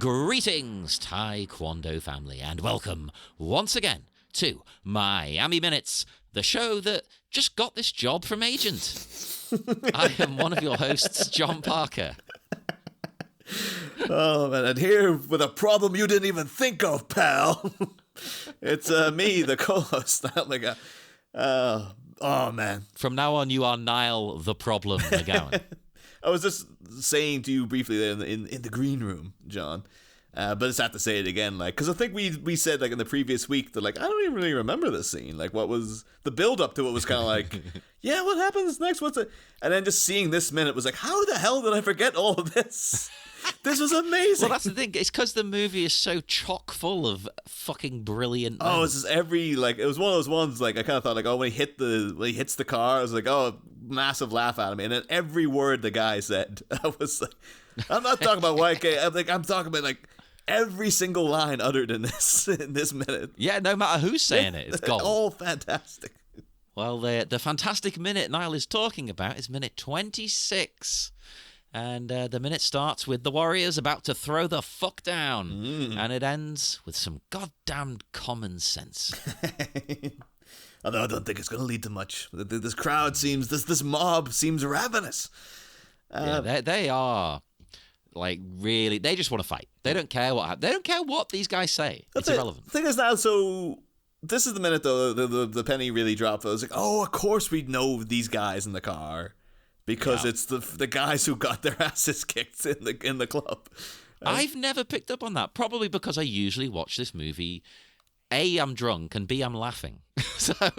Greetings, Taekwondo family, and welcome once again to Miami Minutes, the show that just got this job from Agent. I am one of your hosts, John Parker. Oh, man, and here with a problem you didn't even think of, pal. It's me, the co-host. Oh, man. From now on, you are Niall the Problem McGowan. I was just saying to you briefly there in the green room, John, but I just have to say it again, because I think we said in the previous week that I don't even really remember this scene. What was the build up to it was kind of yeah, what happens next? What's it? And then just seeing this minute was how the hell did I forget all of this? This was amazing. Well, that's the thing. It's because the movie is so chock full of fucking brilliant moments. Oh, it's just every it was one of those ones I kind of thought when he hits the car, I was massive laugh at him, and then every word the guy said, I was I'm not talking about YK. I'm talking about every single line uttered in this minute. Yeah, no matter who's saying it, it's gold. All fantastic. Well, the fantastic minute Niall is talking about is minute 26. And the minute starts with the Warriors about to throw the fuck down. And it ends with some goddamn common sense. Although I don't think it's going to lead to much. This crowd this mob seems ravenous. They are, really, they just want to fight. They don't care what these guys say. It's irrelevant. The thing is now, so this is the minute, though, the penny really dropped. I was oh, of course we know these guys in the car. Because it's the guys who got their asses kicked in the club. I've never picked up on that. Probably because I usually watch this movie. A, I'm drunk, and B, I'm laughing. So, I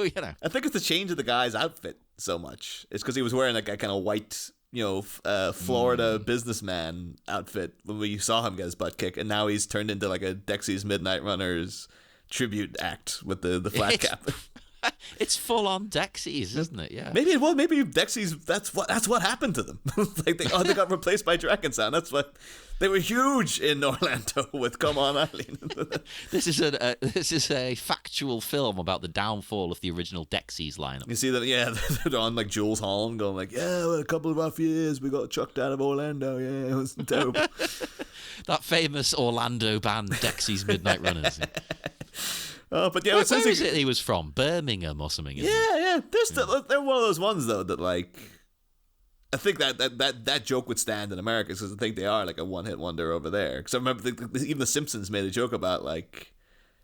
think it's the change of the guy's outfit so much. It's because he was wearing a kind of white, Florida businessman outfit when we saw him get his butt kicked, and now he's turned into a Dexy's Midnight Runners tribute act with the flat cap. It's full on Dexys, isn't it? Yeah. Maybe Dexys. That's what happened to them. They got replaced by Dragon Sound. That's what they were huge in Orlando with Come On Eileen. This is a factual film about the downfall of the original Dexys lineup. You see that? Yeah, they're on Jules Holland going well, a couple of rough years. We got chucked out of Orlando. Yeah, it was terrible. That famous Orlando band, Dexys Midnight Runners. Oh, but yeah, where is it he was from? Birmingham or something? Yeah. They're one of those ones though that I think that joke would stand in America because I think they are a one-hit wonder over there. Because I remember even the Simpsons made a joke about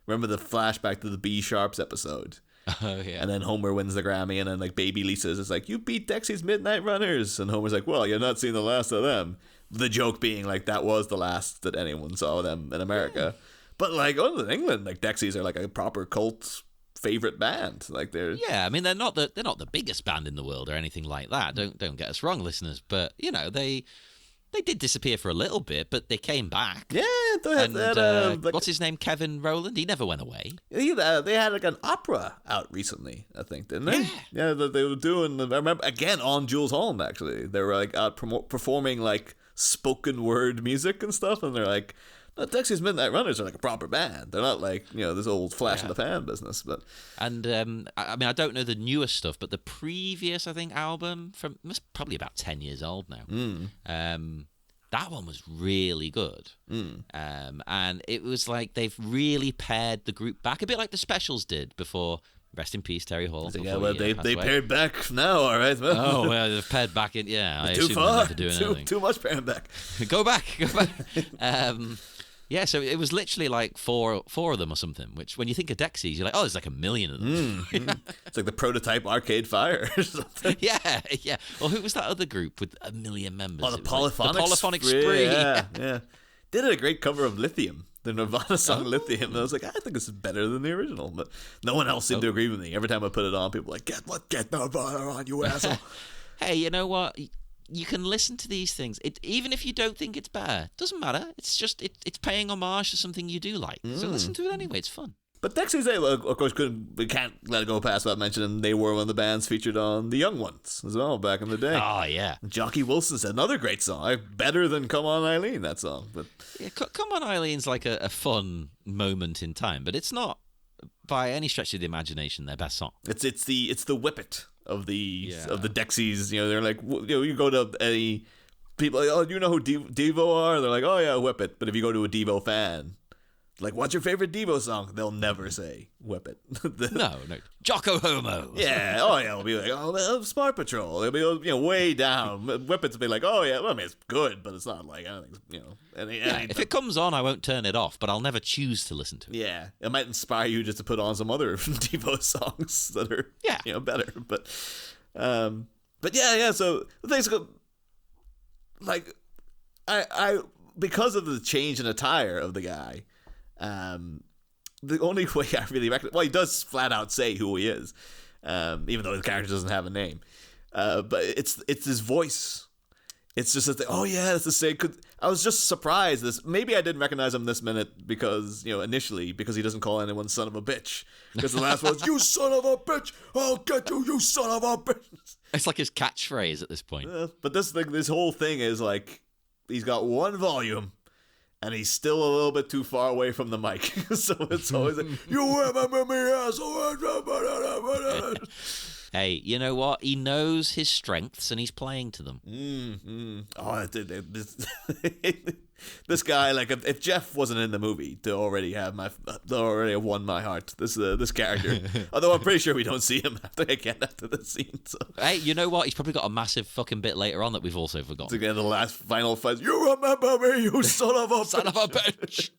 remember the flashback to the B Sharps episode. Oh yeah. And then Homer wins the Grammy, and then Baby Lisa's is you beat Dexy's Midnight Runners, and Homer's well, you're not seeing the last of them. The joke being that was the last that anyone saw of them in America. Yeah. But other than England, Dexys are a proper cult favorite band. They're they're not the biggest band in the world or anything like that. Don't get us wrong, listeners. But they did disappear for a little bit, but they came back. Yeah, what's his name? Kevin Rowland. He never went away. They had an opera out recently, I think, didn't they? Yeah, they were doing. I remember again on Jules Holland. Actually, they were out performing spoken word music and stuff, and they're Dexys Midnight Runners are a proper band. They're not this old flash in the pan business. But I don't know the newest stuff, but the previous album was probably about 10 years old now. That one was really good. And it was they've really paired the group back a bit like the Specials did before. Rest in peace, Terry Hall. They paired back now, all right. Well, they've paired back in. Yeah, I too far. Too much pairing back. Go back. Yeah, so it was literally four of them or something, which when you think of Dexys, you're there's a million of them. It's the prototype Arcade Fire or something. Yeah. Well, who was that other group with a million members? Oh, the Polyphonic Spree. Yeah. They did a great cover of Lithium, the Nirvana song Lithium. And I was I think this is better than the original. But no one else seemed to agree with me. Every time I put it on, people were get Nirvana on, you asshole. Hey, you know what? You can listen to these things. Even if you don't think it's bad, doesn't matter. It's just it's paying homage to something you do like. So listen to it anyway. It's fun. But Dexys, of course, we can't let it go past without mentioning they were one of the bands featured on The Young Ones as well back in the day. Oh yeah. Jockey Wilson said another great song, better than "Come On Eileen." That song, but yeah, "Come On Eileen's" a fun moment in time, but it's not by any stretch of the imagination their best song. It's the whippet of the Dexys. They're you go to a people are like, oh, do you know who Devo are? They're like, oh yeah, Whip It. But if you go to a Devo fan, like, what's your favorite Devo song? They'll never say Whip It. No. Jocko Homo. Yeah. Oh yeah. It'll be like, oh, Smart Patrol. It'll be way down. Whip It'll be like, oh yeah. Well, I mean, it's good, but it's not like, I don't think, If it comes on, I won't turn it off, but I'll never choose to listen to it. Yeah. It might inspire you just to put on some other Devo songs that are better. But yeah. So the thing's like, I because of the change in attire of the guy. The only way I really recognize, well, he does flat out say who he is, even though the character doesn't have a name. But it's his voice. It's just that, oh yeah, that's the same. I was just surprised. Maybe I didn't recognize him this minute because, initially, because he doesn't call anyone son of a bitch. Because the last one was, you son of a bitch, I'll get you, you son of a bitch. It's like his catchphrase at this point. But this whole thing is like, he's got one volume. And he's still a little bit too far away from the mic. So it's always like, you remember me, asshole. Hey, you know what? He knows his strengths and he's playing to them. Oh, this guy, like, if Jeff wasn't in the to already have won my heart. This character. Although I'm pretty sure we don't see him after the scene. So. Hey, you know what? He's probably got a massive fucking bit later on that we've also forgotten. To get the last final fight. You remember me, you son of a son of a bitch.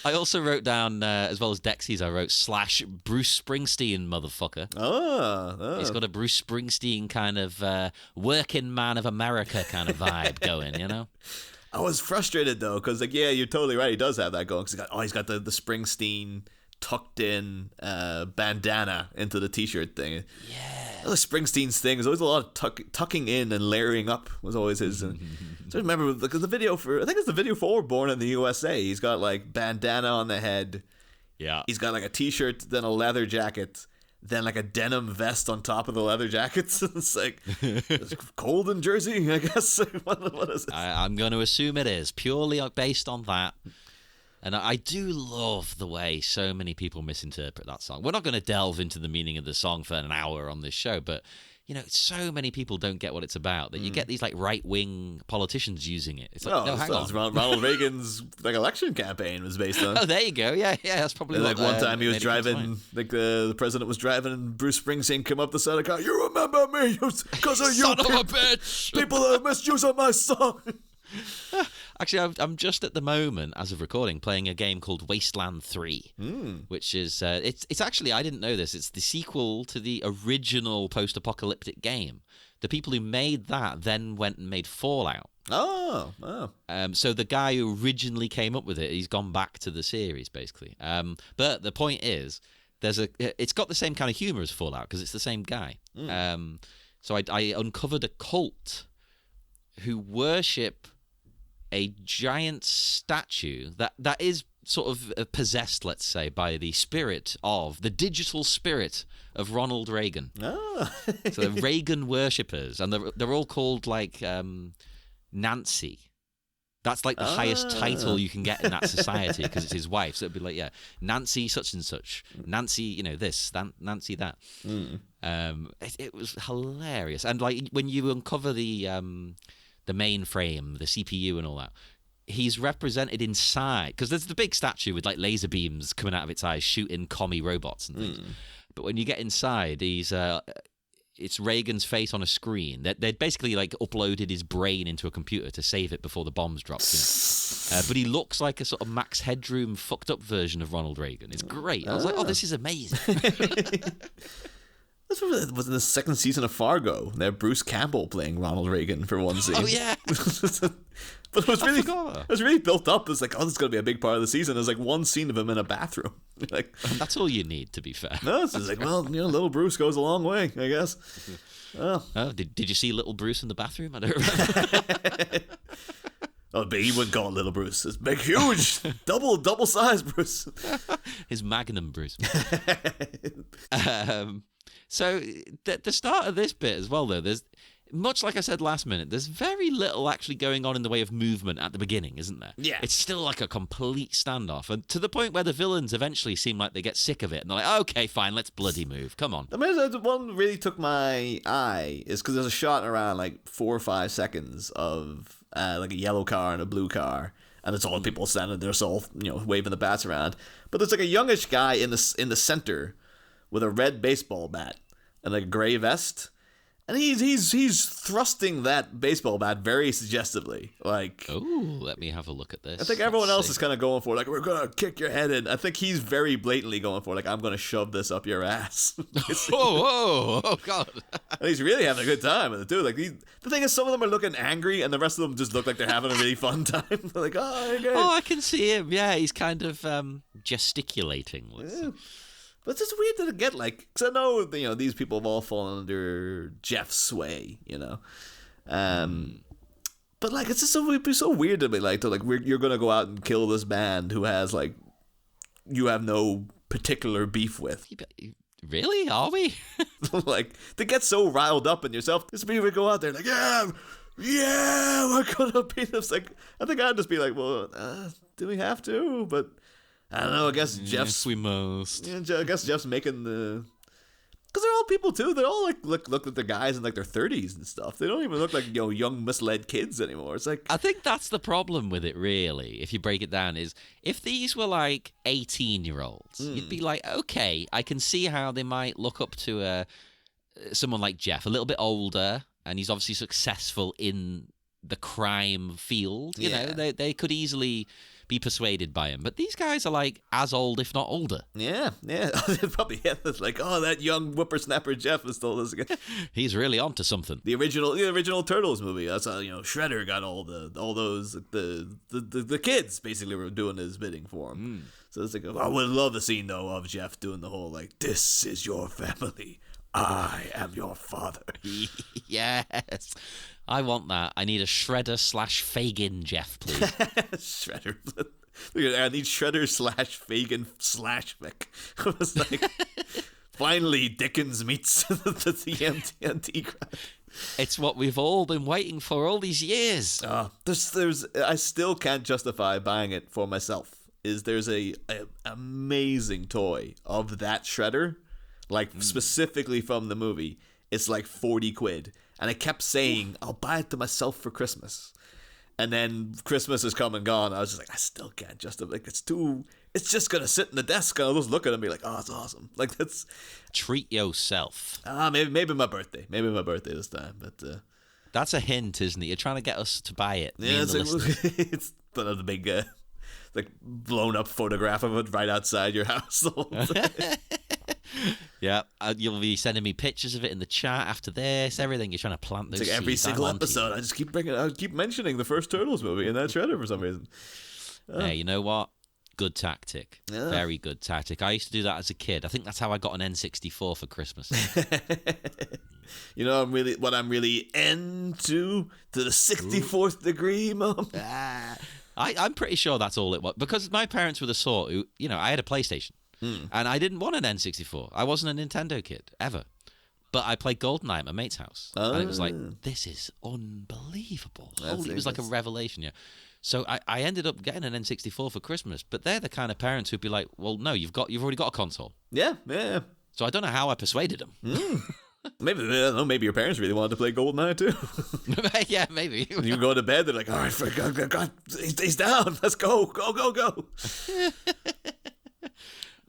I also wrote down, as well as Dexy's, I wrote / Bruce Springsteen, motherfucker. Oh. He's got a Bruce Springsteen kind of working man of America kind of vibe going, I was frustrated, though, because, like, yeah, you're totally right. He does have that going. Cause he's got the Springsteen tucked in bandana into the T-shirt thing. Yeah. The Springsteen's thing is always a lot of tucking in and layering up was always his. So I remember because the video for, I think it's the video for Born in the USA. He's got like bandana on the head. Yeah. He's got like a T-shirt, then a leather jacket, then like a denim vest on top of the leather jackets. It's like it's cold in Jersey, I guess. What is it? I'm going to assume it is purely based on that. And I do love the way so many people misinterpret that song. We're not going to delve into the meaning of the song for an hour on this show, but, so many people don't get what it's about, that you get these, like, right-wing politicians using it. It's like, no, hang on. Ronald Reagan's, like, election campaign was based on. Oh, there you go. Yeah, that's probably like one time he was driving, like, the president was driving, and Bruce Springsteen came up the side of the car, you remember me, because of you. Son of a bitch! People are misusing my song. Actually, I'm just at the moment, as of recording, playing a game called Wasteland 3, which is it's actually, I didn't know this. It's the sequel to the original post-apocalyptic game. The people who made that then went and made Fallout. Oh. So the guy who originally came up with it, he's gone back to the series basically. But the point is, it's got the same kind of humor as Fallout because it's the same guy. So I uncovered a cult who worship a giant statue that is sort of possessed, let's say, by the digital spirit of Ronald Reagan. Oh. So the Reagan worshippers, and they're all called like Nancy. That's like the highest title you can get in that society because it's his wife. So it'd be like, Nancy such and such, Nancy, this, Nancy that. It was hilarious, and like when you uncover the mainframe, the CPU and all that, he's represented inside, because there's the big statue with like laser beams coming out of its eyes shooting commie robots and things. But when you get inside, it's Reagan's face on a screen. They'd basically like uploaded his brain into a computer to save it before the bombs dropped. But he looks like a sort of Max Headroom fucked up version of Ronald Reagan. It's great. I was like, oh, this is amazing. This was in the second season of Fargo. They have Bruce Campbell playing Ronald Reagan for one scene. Oh yeah, but it was really built up. It's like, oh, this is gonna be a big part of the season. There's like one scene of him in a bathroom. Like, that's all you need, to be fair. No, it's just like, well, little Bruce goes a long way, I guess. Oh, did you see little Bruce in the bathroom? I don't remember. Oh, but he wouldn't call it little Bruce. It's big, huge, double size Bruce. His Magnum Bruce. So the start of this bit as well, though, much like I said last minute, there's very little actually going on in the way of movement at the beginning, isn't there? Yeah. It's still like a complete standoff, and to the point where the villains eventually seem like they get sick of it, and they're like, okay, fine, let's bloody move. Come on. The one that really took my eye is because there's a shot around like 4 or 5 seconds of like a yellow car and a blue car, and it's all people standing there, so all, waving the bats around. But there's like a youngish guy in the center with a red baseball bat and like a gray vest. And he's thrusting that baseball bat very suggestively. Like, oh, let me have a look at this. I think everyone else is kind of going for, like, we're going to kick your head in. I think he's very blatantly going for, like, I'm going to shove this up your ass. Oh, God. And he's really having a good time with it, too. Like, the thing is, some of them are looking angry, and the rest of them just look like they're having a really fun time. They're like, oh, okay. Oh, I can see him. Yeah, he's kind of gesticulating. Yeah. But it's just weird to get, like, because I know, these people have all fallen under Jeff's sway, But, like, it's just it'd be so weird to me, like, you're going to go out and kill this band who has, like, you have no particular beef with. Really? Are we? Like, to get so riled up in yourself, just be able to go out there, like, yeah, we're going to beat this. Like, I think I'd just be like, well, do we have to? But I don't know. I guess Jeff's. Yes, we must. Yeah, I guess Jeff's making the. Because they're all people too. They all look like they're guys in like their 30s and stuff. They don't even look like young misled kids anymore. It's like, I think that's the problem with it, really. If you break it down, is if these were like 18-year-olds, you'd be like, okay, I can see how they might look up to someone like Jeff, a little bit older, and he's obviously successful in the crime field. You know, they could easily be persuaded by him. But these guys are like as old, if not older. Yeah. Probably, it's like, oh, that young whippersnapper Jeff is still this guy. He's really onto something. The original Turtles movie. That's how Shredder got all those the kids basically were doing his bidding for him. So it's like, I would love the scene though of Jeff doing the whole like, this is your family. I am your father. Yes. I want that. I need a Shredder/Fagin Jeff, please. Shredder. I need Shredder/Fagin/Vic. I was like, finally, Dickens meets the Antichrist. It's what we've all been waiting for all these years. There's I still can't justify buying it for myself. There's a amazing toy of that Shredder, like specifically from the movie. It's like 40 quid. And I kept saying, I'll buy it to myself for Christmas. And then Christmas has come and gone. I was just like, I still can't justify it. It's just going to sit in the desk. And I'll just look at it and be like, oh, it's awesome. Like, that's. Treat yourself. Maybe my birthday. Maybe my birthday this time. But that's a hint, isn't it? You're trying to get us to buy it. Yeah, it's put out a big, like, blown up photograph of it right outside your house the whole time. Yeah, you'll be sending me pictures of it in the chat after this. Everything you're trying to plant those. It's like every seeds. single episode, I just keep mentioning the first Turtles movie in that Shredder for some reason. Hey, you know what? Good tactic. Yeah. Very good tactic. I used to do that as a kid. I think that's how I got an N64 for Christmas. I'm really into the 64th degree, Mom. I'm pretty sure that's all it was, because my parents were the sort who, I had a PlayStation. And I didn't want an N64. I wasn't a Nintendo kid, ever. But I played GoldenEye at my mate's house. And it was like, this is unbelievable. It was like a revelation, yeah. So I ended up getting an N64 for Christmas. But they're the kind of parents who'd be like, well, no, you've already got a console. Yeah. So I don't know how I persuaded them. Maybe, I don't know, maybe your parents really wanted to play GoldenEye too. Yeah, maybe. When you go to bed, they're like, all right, God, he's down. Let's go.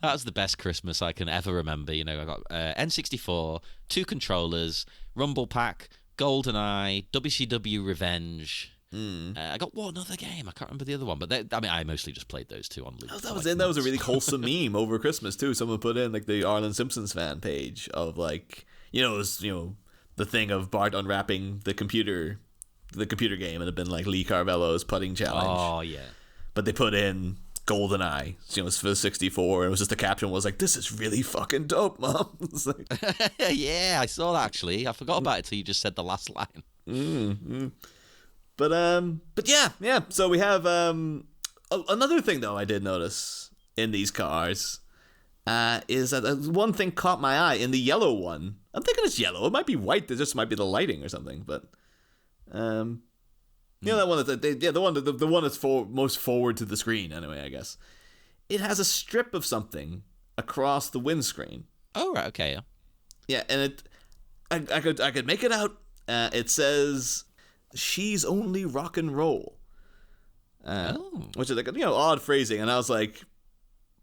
That was the best Christmas I can ever remember. I got N64, 2 controllers, Rumble Pack, GoldenEye, WCW Revenge. I got one other game. I can't remember the other one, but I mostly just played those 2 on loop. That was a really wholesome meme over Christmas too. Someone put in like the Arlen Simpsons fan page of like, it was, the thing of Bart unwrapping the computer game, and it had been like Lee Carvello's putting challenge. Oh yeah. But they put in GoldenEye, it was for the 64, and it was just the caption was like, this is really fucking dope, Mom. It's like, yeah, I saw that actually. I forgot about it till you just said the last line. But yeah. So we have another thing though I did notice in these cars is that one thing caught my eye in the yellow one. I'm thinking it's yellow. It might be white. It just might be the lighting or something. But, that one the one that's most forward to the screen. Anyway, I guess it has a strip of something across the windscreen. Oh right, okay, yeah. Yeah, and I could make it out. It says, "She's only rock and roll," which is like odd phrasing, and I was like,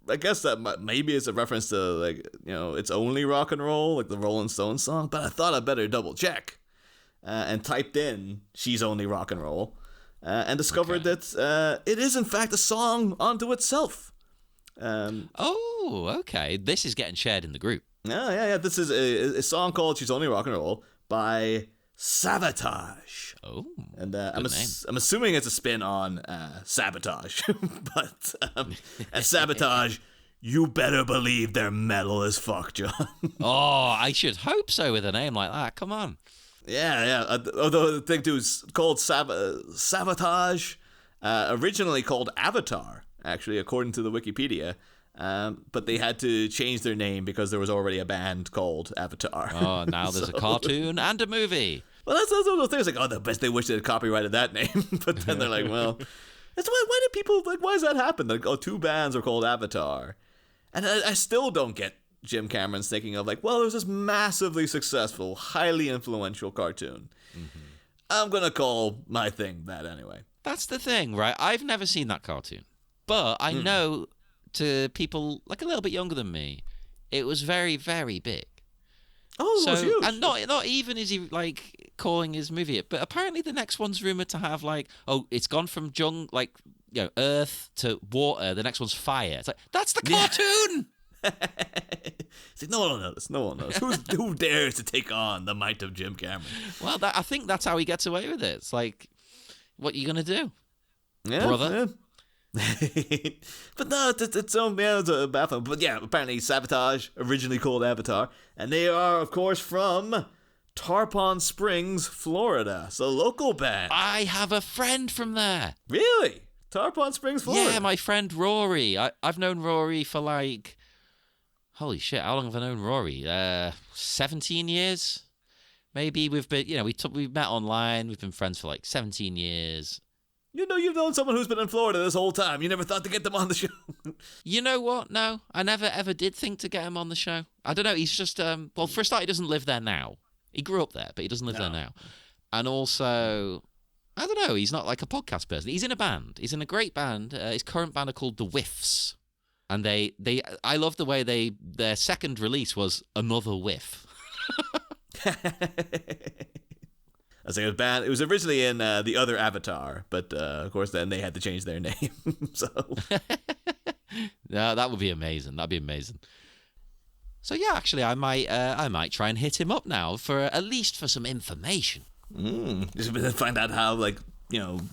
I guess that maybe it's a reference to like it's only rock and roll, like the Rolling Stones song. But I thought I'd better double check, and typed in "She's only rock and roll," and discovered that it is in fact a song unto itself. Okay. This is getting shared in the group. Yeah. This is a song called "She's Only Rock and Roll" by Sabotage. Oh, and I'm assuming it's a spin on Sabotage, but at Sabotage, you better believe they're metal as fuck, John. Oh, I should hope so with a name like that. Come on. Yeah. Although the thing too is called Sabotage, originally called Avatar, actually, according to the Wikipedia. But they had to change their name because there was already a band called Avatar. Oh, now there's a cartoon and a movie. Well, that's one of those things like, oh, the best they wish they had copyrighted that name. But then they're like, well, that's why do people, like, why does that happen? Like, two bands are called Avatar. And I still don't get Jim Cameron's thinking of like, well, there's this massively successful, highly influential cartoon. Mm-hmm. I'm going to call my thing that anyway. That's the thing, right? I've never seen that cartoon. But I know... to people like a little bit younger than me, it was very, very big. Oh, it was huge. And not even is he like calling his movie it, but apparently the next one's rumored to have like, it's gone from earth to water. The next one's fire. It's like, that's the cartoon. See, no one knows. Who dares to take on the might of Jim Cameron? Well, I think that's how he gets away with it. It's like, what are you gonna do, brother? Yeah. But no, it's a baffling. But yeah, apparently Sabotage, originally called Avatar, and they are of course from Tarpon Springs, Florida. So local band. I have a friend from there. Really? Tarpon Springs, Florida? Yeah, my friend Rory. I've known Rory for like, holy shit, how long have I known Rory? 17 years, maybe. We've been, we've met online. We've been friends for like 17 years. You've known someone who's been in Florida this whole time. You never thought to get them on the show. You know what? No, I never ever did think to get him on the show. I don't know. He's just, for a start, he doesn't live there now. He grew up there, but he doesn't live there now. And also, I don't know. He's not like a podcast person. He's in a band. He's in a great band. His current band are called The Whiffs. And I love the way their second release was Another Whiff. I was like, it was bad. It was originally in the other Avatar, but of course then they had to change their name. So, no, that would be amazing. That'd be amazing. So yeah, actually, I might try and hit him up now for at least for some information. Just to find out how, like,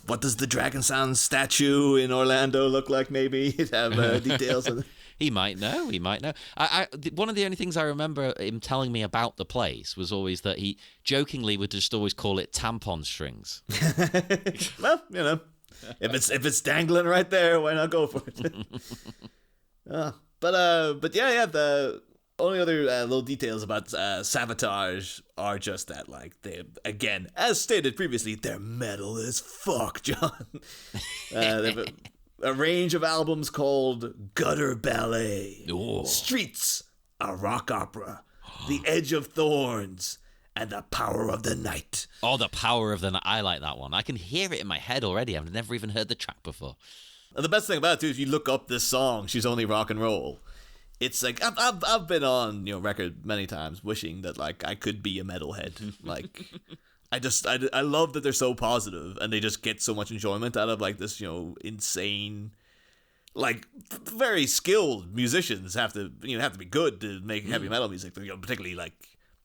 what does the Dragon Sound statue in Orlando look like? Maybe have details of it. He might know. One of the only things I remember him telling me about the place was always that he jokingly would just always call it tampon strings. Well, if it's dangling right there, why not go for it? But yeah. The only other little details about Sabotage are just that, like, they, again, as stated previously, they're metal as fuck, John. They have a range of albums called Gutter Ballet, Streets, a rock opera, The Edge of Thorns, and The Power of the Night. Oh, The Power of the Night. I like that one. I can hear it in my head already. I've never even heard the track before. And the best thing about it, too, if you look up this song, She's Only Rock and Roll, it's like, I've been on record many times wishing that, like, I could be a metalhead. Like, I love that they're so positive and they just get so much enjoyment out of, like, this, insane, like, very skilled musicians have to be good to make heavy metal music. Particularly, like,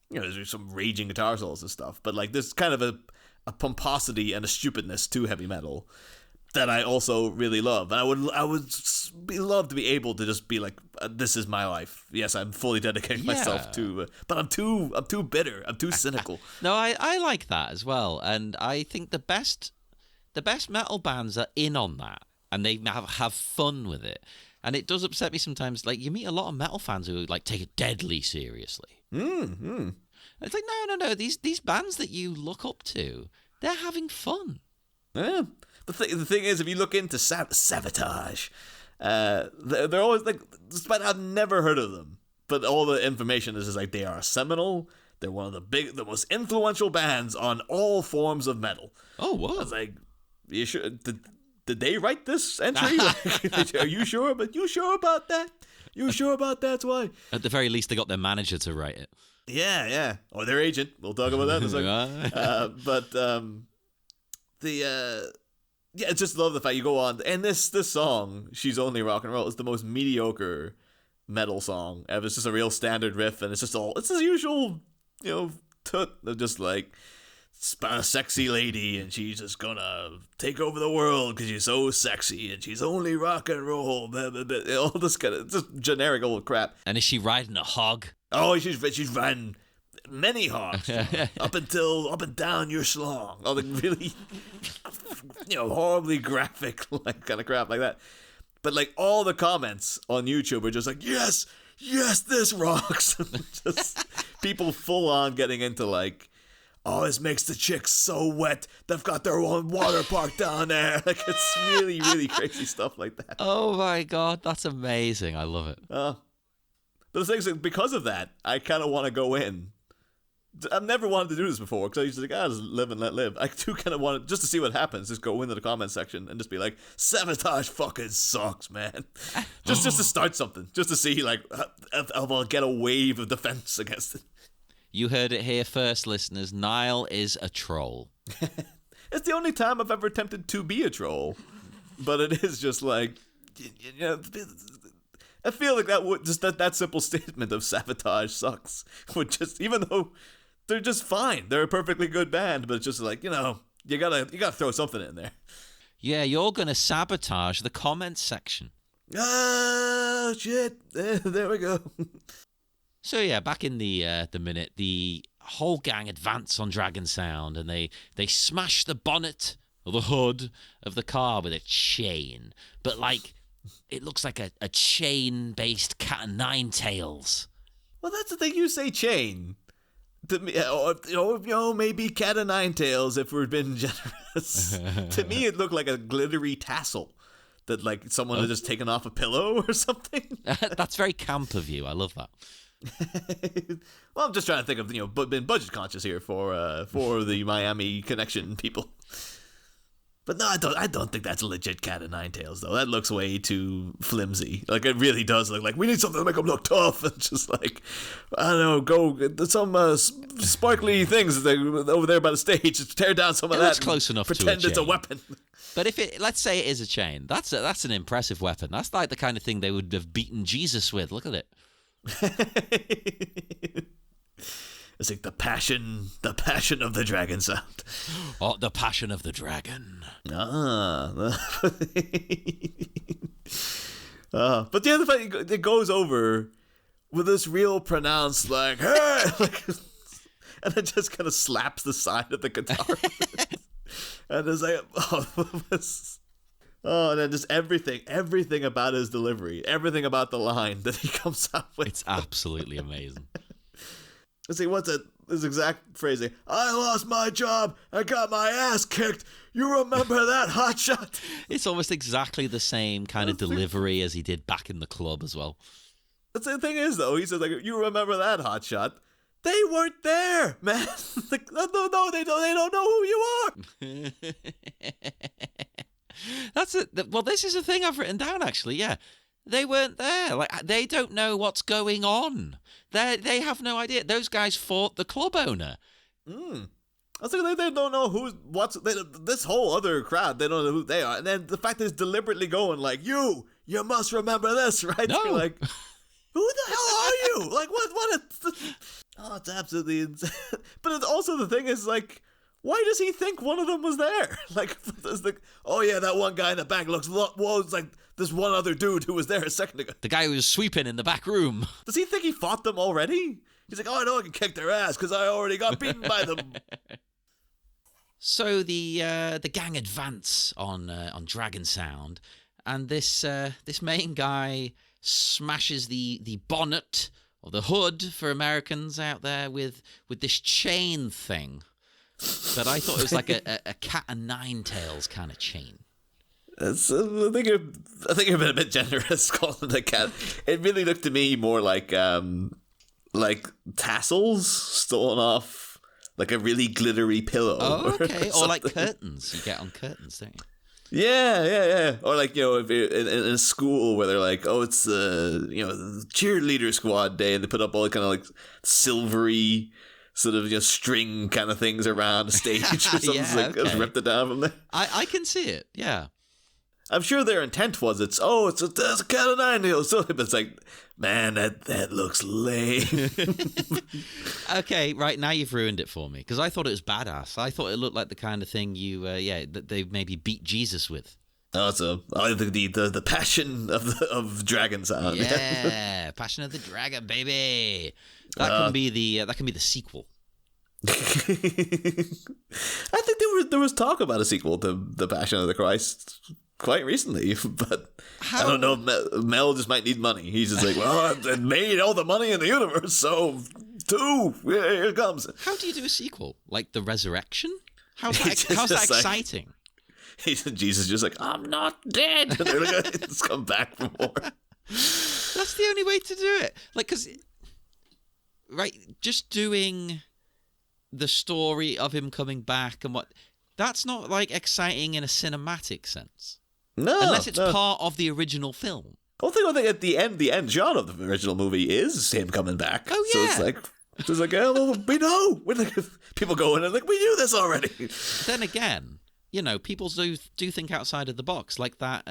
there's some raging guitar solos and stuff. But, like, there's kind of a pomposity and a stupidness to heavy metal that I also really love. And I would love to be able to just be like, this is my life. Yes, I'm fully dedicating myself to, but I'm too bitter. I'm too cynical. No, I like that as well. And I think the best metal bands are in on that, and they have fun with it. And it does upset me sometimes. Like, you meet a lot of metal fans who, like, take it deadly seriously. It's like, no. These bands that you look up to, they're having fun. Yeah. The thing is, if you look into Sabotage, they're always like, despite I've never heard of them, but all the information is just like they are seminal. They're one of the most influential bands on all forms of metal. Oh, whoa! I was like, you sure? Did they write this entry? Like, are you sure? But you sure about that? You sure about that's why? At the very least, they got their manager to write it. Yeah, or their agent. We'll talk about that in a second. I just love the fact you go on, and this song, She's Only Rock and Roll, is the most mediocre metal song ever. It's just a real standard riff, and it's the usual, toot of just like a sexy lady, and she's just gonna take over the world because she's so sexy, and she's only rock and roll, blah, blah, blah. All this kind of just generic old crap. And is she riding a hog? Oh, she's riding many hogs, up and down your schlong. All the really, horribly graphic like kind of crap like that. But like all the comments on YouTube are just like, yes, this rocks. Just people full on getting into like, oh, this makes the chicks so wet. They've got their own water park down there. Like, it's really, really crazy stuff like that. Oh my God, that's amazing. I love it. But the thing is, because of that, I kind of want to go in. I've never wanted to do this before because I used to think, just live and let live. I do kind of want to, just to see what happens, just go into the comment section and just be like, Sabotage fucking sucks, man. just to start something, just to see like if I'll get a wave of defense against it. You heard it here first, listeners. Niall is a troll. It's the only time I've ever attempted to be a troll, but it is just like, I feel like that simple statement of Sabotage sucks would just, even though they're just fine, they're a perfectly good band, but it's just like, you gotta throw something in there. Yeah, you're gonna sabotage the comments section. Ah, shit! There we go. So yeah, back in the minute, the whole gang advance on Dragon Sound, and they smash the bonnet or the hood of the car with a chain, but like, it looks like a chain-based cat o' nine tails. Well, that's the thing. You say chain. To me, or maybe cat o' nine tails if we're being generous. To me, it looked like a glittery tassel that like someone had just taken off a pillow or something. That's very camp of you. I love that. Well, I'm just trying to think of being budget conscious here for the Miami connection people. But no, I don't think that's a legit cat o' nine tails though. That looks way too flimsy. Like it really does look like we need something to make them look tough, and just like, I don't know, go some sparkly things over there by the stage, tear down some of that. That's close enough. Pretend to it's a weapon. But if let's say it is a chain, that's an impressive weapon. That's like the kind of thing they would have beaten Jesus with. Look at it. It's like the passion of the dragon sound. Oh, the passion of the dragon. But the other thing, it goes over with this real pronounced like, hey! Like, and it just kind of slaps the side of the guitar. And it's like, and then just everything about his delivery, everything about the line that he comes up with. It's absolutely amazing. Let's see, what's his exact phrasing? I lost my job. I got my ass kicked. You remember that, hotshot? It's almost exactly the same kind of delivery as he did back in the club as well. The thing is, though, he says, like, you remember that, hotshot? They weren't there, man. Like, no, they don't know who you are. That's it. Well, this is a thing I've written down, actually, yeah. They weren't there. Like, they don't know what's going on. They have no idea. Those guys fought the club owner. I was like, they don't know this whole other crowd. They don't know who they are. And then the fact that it's deliberately going like, you must remember this, right? No. You're like, who the hell are you? Like, what? It's absolutely insane. But it's also the thing is like, why does he think one of them was there? Like, it's like, oh yeah, that one guy in the back looks, it's like this one other dude who was there a second ago. The guy who was sweeping in the back room. Does he think he fought them already? He's like, oh, I know I can kick their ass because I already got beaten by them. So the gang advance on Dragon Sound, and this main guy smashes the bonnet or the hood for Americans out there with this chain thing. But I thought it was like a cat o' nine tails kind of chain. I think you're a bit generous calling it a cat. It really looked to me more like tassels stolen off like a really glittery pillow. Oh, okay. Or like curtains. You get on curtains, don't you? Yeah. Or like, if you're in a school where they're like, oh, it's the cheerleader squad day, and they put up all kind of like silvery sort of string kind of things around the stage or something. Just ripped it down from there. I can see it. Yeah. I'm sure their intent was it's a cat o' nine tails, but it's like, man, that looks lame. Okay, right, now you've ruined it for me, because I thought it was badass. I thought it looked like the kind of thing that they maybe beat Jesus with. Oh, the passion of dragon sound. Yeah, Passion of the Dragon, baby. That can be the sequel. I think there was talk about a sequel to The Passion of the Christ quite recently, but I don't know. Mel just might need money. He's just like, well, I made all the money in the universe, so 2, here it comes. How do you do a sequel? Like The Resurrection? How's that exciting? Jesus just like, I'm not dead. And they're like, let's come back for more. That's the only way to do it. Like, because, right, just doing the story of him coming back and that's not like exciting in a cinematic sense. No, unless it's part of the original film. I think at the end shot of the original movie is him coming back. Oh yeah. So it's like, oh, well, we know. People go in and like, we knew this already. Then again, people do think outside of the box, like that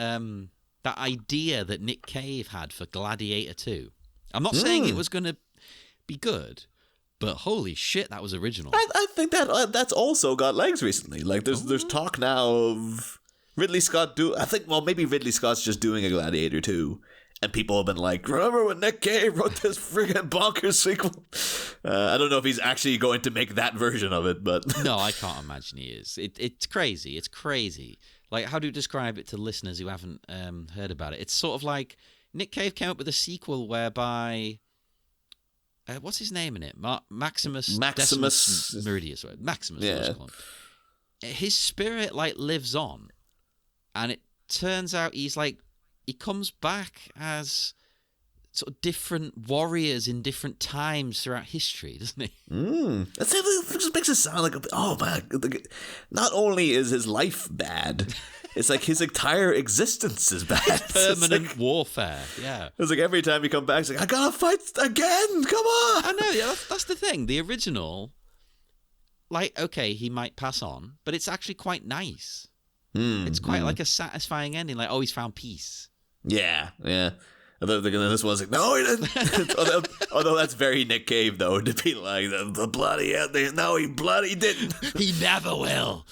idea that Nick Cave had for Gladiator 2. I'm not saying it was going to be good, but holy shit, that was original. I think that's also got legs recently. Like there's talk now of Ridley Scott maybe Ridley Scott's just doing a Gladiator 2, and people have been like, remember when Nick Cave wrote this friggin' bonkers sequel? I don't know if he's actually going to make that version of it, but no, I can't imagine he is. It's crazy. It's crazy. Like, how do you describe it to listeners who haven't heard about it? It's sort of like Nick Cave came up with a sequel whereby what's his name in it? Maximus Meridius. Maximus. Yeah. His spirit lives on. And it turns out he comes back as sort of different warriors in different times throughout history, doesn't he? That just makes it sound like, oh man, not only is his life bad, it's like his entire existence is bad. Permanent warfare, yeah. It's like every time you come back, it's like, I gotta fight again, come on! I know, yeah, that's the thing. The original, okay, he might pass on, but it's actually quite nice. It's quite like a satisfying ending. Like, oh, he's found peace. Yeah. Although this one's like, no, he didn't. although that's very Nick Cave, though, to be like, the bloody out there. No, he bloody didn't. He never will.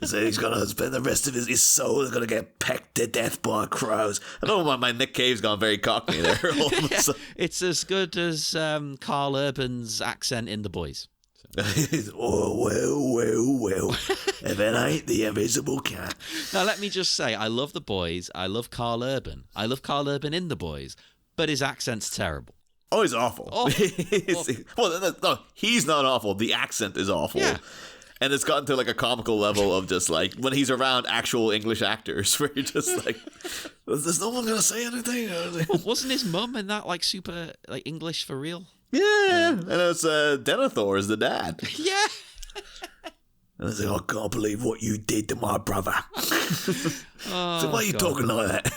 So he's going to spend the rest of his soul is going to get pecked to death by crows. I don't know why my Nick Cave's gone very cockney there. It's as good as Carl Urban's accent in The Boys. Oh, well. If it ain't the invisible cat. Now, let me just say, I love The Boys. I love Carl Urban. I love Carl Urban in The Boys, but his accent's terrible. Oh, he's awful. Well, no, he's not awful. The accent is awful. Yeah. And it's gotten to like a comical level of just like when he's around actual English actors where you're just like, there's no one going to say anything. Well, wasn't his mum in that super English for real? Yeah, and it's Denethor is the dad. Yeah. And I was like, I can't believe what you did to my brother. So why are you talking like that?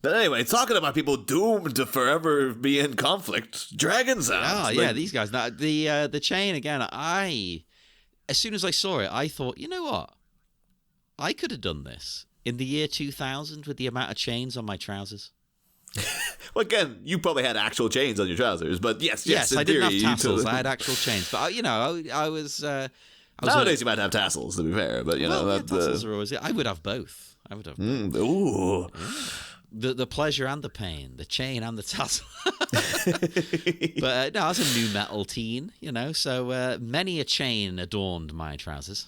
But anyway, talking about people doomed to forever be in conflict, dragon sounds. Oh, yeah, these guys. Now, the chain, again, as soon as I saw it, I thought, you know what? I could have done this in the year 2000 with the amount of chains on my trousers. Well, again, you probably had actual chains on your trousers, but yes, I didn't have tassels. I had actual chains, but I was. Nowadays, you might have tassels, to be fair, but tassels are always. I would have both. I would have both. Ooh. The pleasure and the pain, the chain and the tassel. But no, I was a new metal teen, so many a chain adorned my trousers.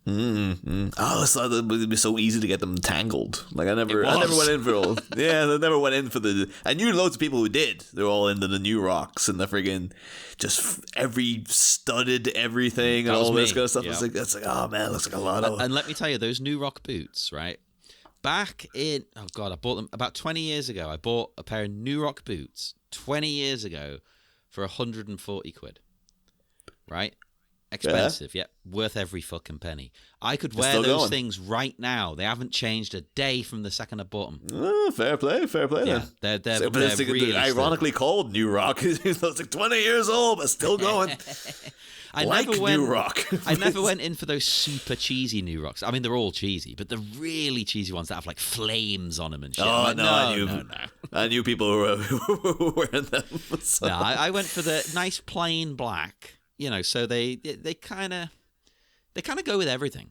Mm-hmm. I always thought that it would be so easy to get them tangled. Like I never went in for I never went in for the. I knew loads of people who did. They're all into the new rocks and the friggin' just every studded everything and all this kind of stuff. Yep. It's like, oh man, it looks like a lot of. And let me tell you, those new rock boots, right? Back in I bought them about 20 years ago. I bought a pair of new rock boots 20 years ago for 140 quid. Right? Expensive, yeah. Worth every fucking penny. I could wear those things right now. They haven't changed a day from the second I bought them. Oh, fair play yeah, then. They're really ironically called New Rock. It's like 20 years old, but still going. I never went in for those super cheesy New Rocks. I mean, they're all cheesy, but the really cheesy ones that have like flames on them and shit. Oh, no. I knew people who were wearing them. So. No, I went for the nice plain black. You know, so they kind of go with everything.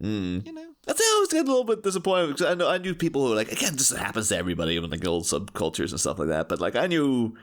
Mm. You know, I think I was getting a little bit disappointed because I knew people who were like, again, this happens to everybody in like old subcultures and stuff like that. But like I knew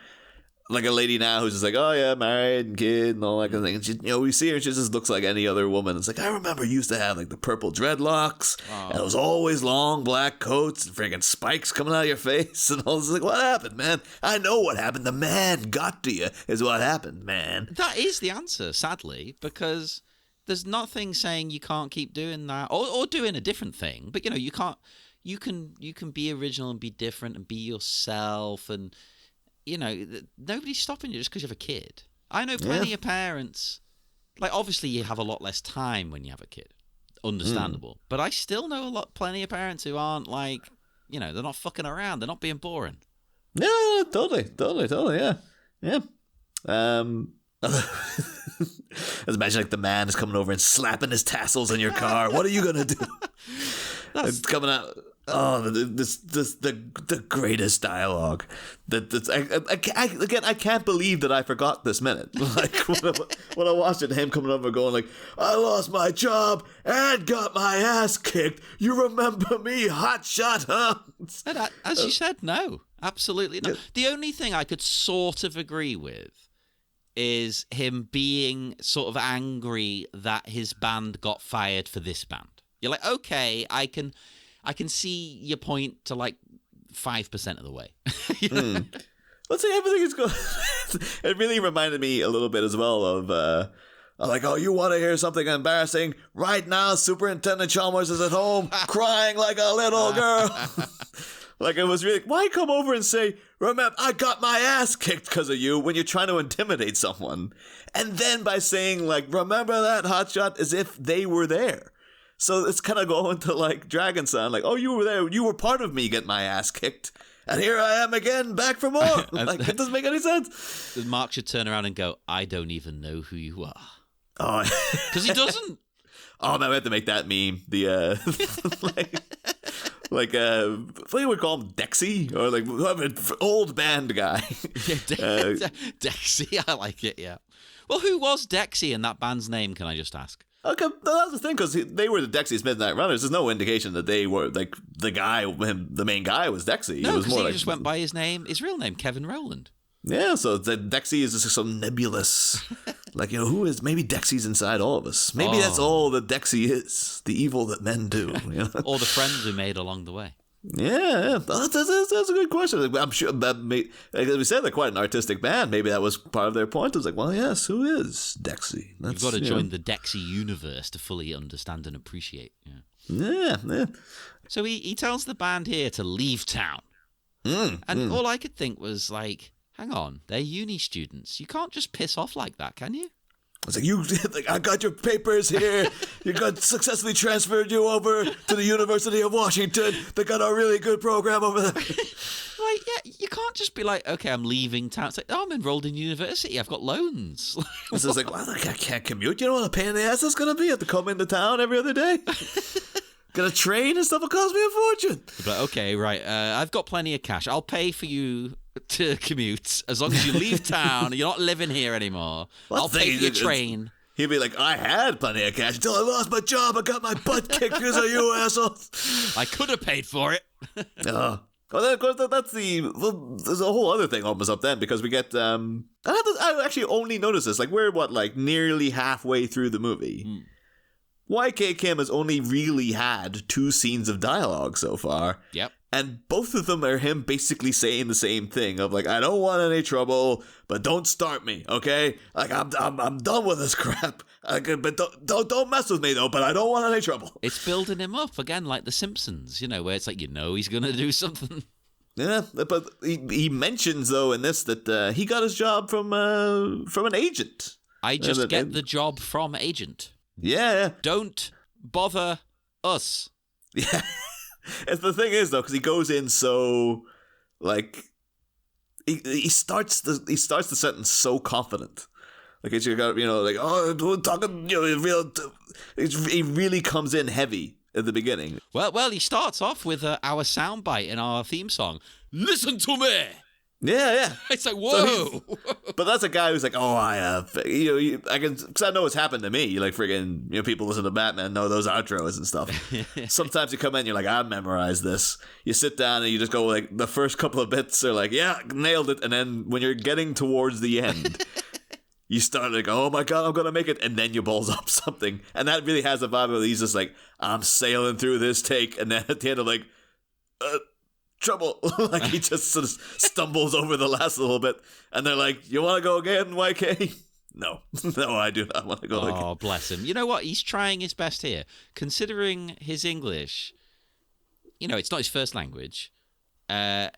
like a lady now who's just like, oh yeah, married and kid and all that kind of thing. And she, you know, we see her and she just looks like any other woman. It's like I remember you used to have like the purple dreadlocks and it was always long black coats and friggin' spikes coming out of your face and all this. Like, what happened, man? I know what happened. The man got to you is what happened, man. That is the answer, sadly, because there's nothing saying you can't keep doing that or doing a different thing. But you know, you can't. You can be original and be different and be yourself and. You know, nobody's stopping you just because you have a kid. I know plenty of parents. Like, obviously, you have a lot less time when you have a kid. Understandable. But I still know plenty of parents who aren't like, you know, they're not fucking around. They're not being boring. Yeah, totally, yeah. Let's imagine like the man is coming over and slapping his tassels in your car. What are you gonna do? It's coming out. Oh, the greatest dialogue. I can't believe that I forgot this minute. Like when I watched it, him coming over going like, I lost my job and got my ass kicked. You remember me, hot shot, huh? And as you said, no, absolutely not. The only thing I could sort of agree with is him being sort of angry that his band got fired for this band. You're like, okay, I can see your point to like 5% of the way. You know? Let's say everything is good. It really reminded me a little bit as well of like, oh, you want to hear something embarrassing? Right now, Superintendent Chalmers is at home crying like a little girl. Like, it was really, why come over and say, remember, I got my ass kicked because of you when you're trying to intimidate someone. And then by saying, like, remember that hotshot as if they were there. So it's kind of going to, like, Dragon Sound, like, oh, you were there. You were part of me getting my ass kicked. And here I am again, back for more. Like, it doesn't make any sense. Mark should turn around and go, I don't even know who you are. Oh, because he doesn't. Oh, man, we have to make that meme. The, what do we call him? Dexy? Or like old band guy. Yeah, Dexy, I like it, yeah. Well, who was Dexy in that band's name, can I just ask? Okay, that's the thing, because they were the Dexy's Midnight Runners. There's no indication that they were, like, the main guy was Dexy. No, it was more he like, just went by his real name, Kevin Rowland. Yeah, so Dexy is just some nebulous, like, you know, who is, maybe Dexy's inside all of us. Maybe that's all that Dexy is, the evil that men do. You know? Or the friends we made along the way. Yeah, that's a good question. I'm sure that like we said, they're quite an artistic band. Maybe that was part of their point. It was like, well, yes, who is Dexy? You've got to join the Dexy universe to fully understand and appreciate. Yeah. So he tells the band here to leave town. And all I could think was like, hang on, they're uni students. You can't just piss off like that, can you? I was like, I got your papers here. You got successfully transferred you over to the University of Washington. They got a really good program over there. Like, yeah, you can't just be like, okay, I'm leaving town. It's like, oh, I'm enrolled in university. I've got loans. It's like, well, I can't commute. You know what a pain in the ass that's going to be? I have to come into town every other day. Got a train and stuff will cost me a fortune. But okay, right. I've got plenty of cash. I'll pay for you to commute as long as you leave town. You're not living here anymore. Well, I'll pay for your train. He'd be like, I had plenty of cash until I lost my job. I got my butt kicked because of you assholes. I could have paid for it. Well, then, of course, that's there's a whole other thing opens up then because we get, I actually only noticed this, like, we're, nearly halfway through the movie. YK Kim has only really had 2 scenes of dialogue so far. Yep. And both of them are him basically saying the same thing of like, I don't want any trouble, but don't start me, okay? Like, I'm done with this crap. But don't mess with me though. But I don't want any trouble. It's building him up again, like The Simpsons, where it's like he's gonna do something. Yeah, but he mentions though in this that he got his job from an agent. I just get the job from agent. Yeah. Don't bother us. Yeah. And the thing is though, because he goes in so like he starts the sentence so confident, like it's got like talking real. He really comes in heavy at the beginning. Well, he starts off with our soundbite in our theme song. Listen to me. Yeah. It's like, whoa. But that's a guy who's like, I can, because I know it's happened to me. Like, friggin', people listen to Batman, know those outros and stuff. Sometimes you come in, you're like, I memorized this. You sit down and you just go, like, the first couple of bits are like, yeah, nailed it. And then when you're getting towards the end, you start like, oh my God, I'm going to make it. And then you balls up something. And that really has a vibe of he's just like, I'm sailing through this take. And then at the end, I'm like, trouble. Like he just sort of stumbles over the last little bit, and they're like, you want to go again, YK? No, I do not want to go again. Oh, bless him. You know what? He's trying his best here. Considering his English, it's not his first language. And,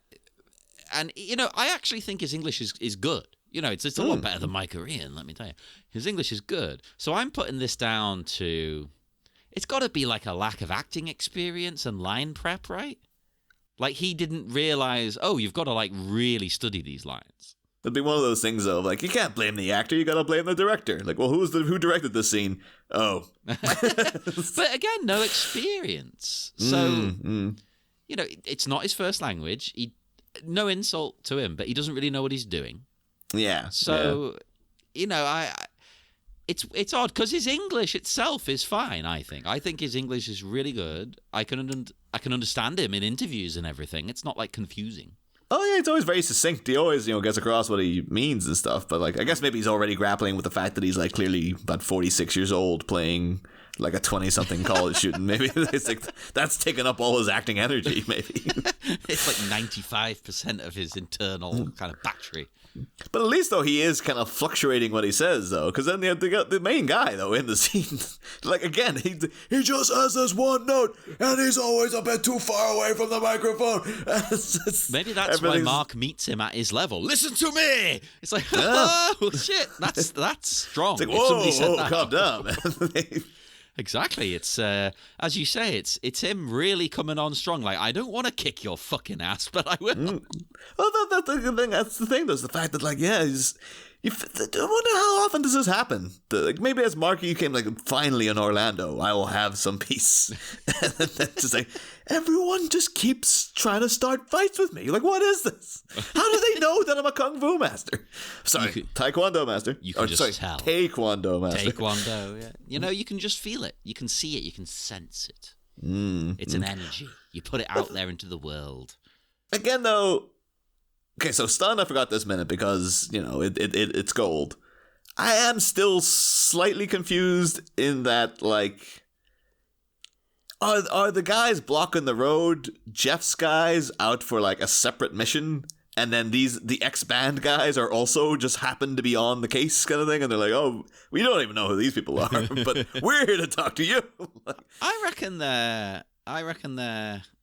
I actually think his English is good. It's a lot better than my Korean, let me tell you. His English is good. So I'm putting this down to, it's got to be like a lack of acting experience and line prep, right? Like, he didn't realize, you've got to, like, really study these lines. It'd be one of those things, though, like, you can't blame the actor, you gotta blame the director. Like, well, who directed this scene? Oh. But again, no experience. So, it's not his first language. No insult to him, but he doesn't really know what he's doing. Yeah. So, it's odd, because his English itself is fine, I think. I think his English is really good. I can understand him in interviews and everything. It's not, like, confusing. Oh, yeah, it's always very succinct. He always, gets across what he means and stuff. But, like, I guess maybe he's already grappling with the fact that he's, like, clearly about 46 years old playing, like, a 20-something college student. Maybe it's like, that's taken up all his acting energy, maybe. It's like 95% of his internal kind of battery. But at least, though, he is kind of fluctuating what he says, though. Because then the main guy, though, in the scene, like, again, he just has this one note, and he's always a bit too far away from the microphone. Maybe that's why Mark meets him at his level. Listen to me! It's like, oh, shit, that's strong. It's like, whoa, calm down, man. Exactly. It's as you say, it's him really coming on strong. Like, I don't want to kick your fucking ass, but I will. Well, that's the thing. There's the fact that, like, yeah, I wonder how often does this happen? Like, maybe as Marky came, like, finally in Orlando, I will have some peace. And then just like, everyone just keeps trying to start fights with me. Like, what is this? How do they know that I'm a kung fu master? Sorry, Taekwondo master. You can just tell. Taekwondo master. Taekwondo, yeah. You can just feel it. You can see it. You can sense it. It's an energy. You put it out there into the world. Again, though, okay, so Stun, I forgot this minute because, it's gold. I am still slightly confused in that, like, are the guys blocking the road Jeff's guys out for, like, a separate mission? And then the ex-band guys are also just happen to be on the case kind of thing? And they're like, oh, we don't even know who these people are, but we're here to talk to you. I reckon they're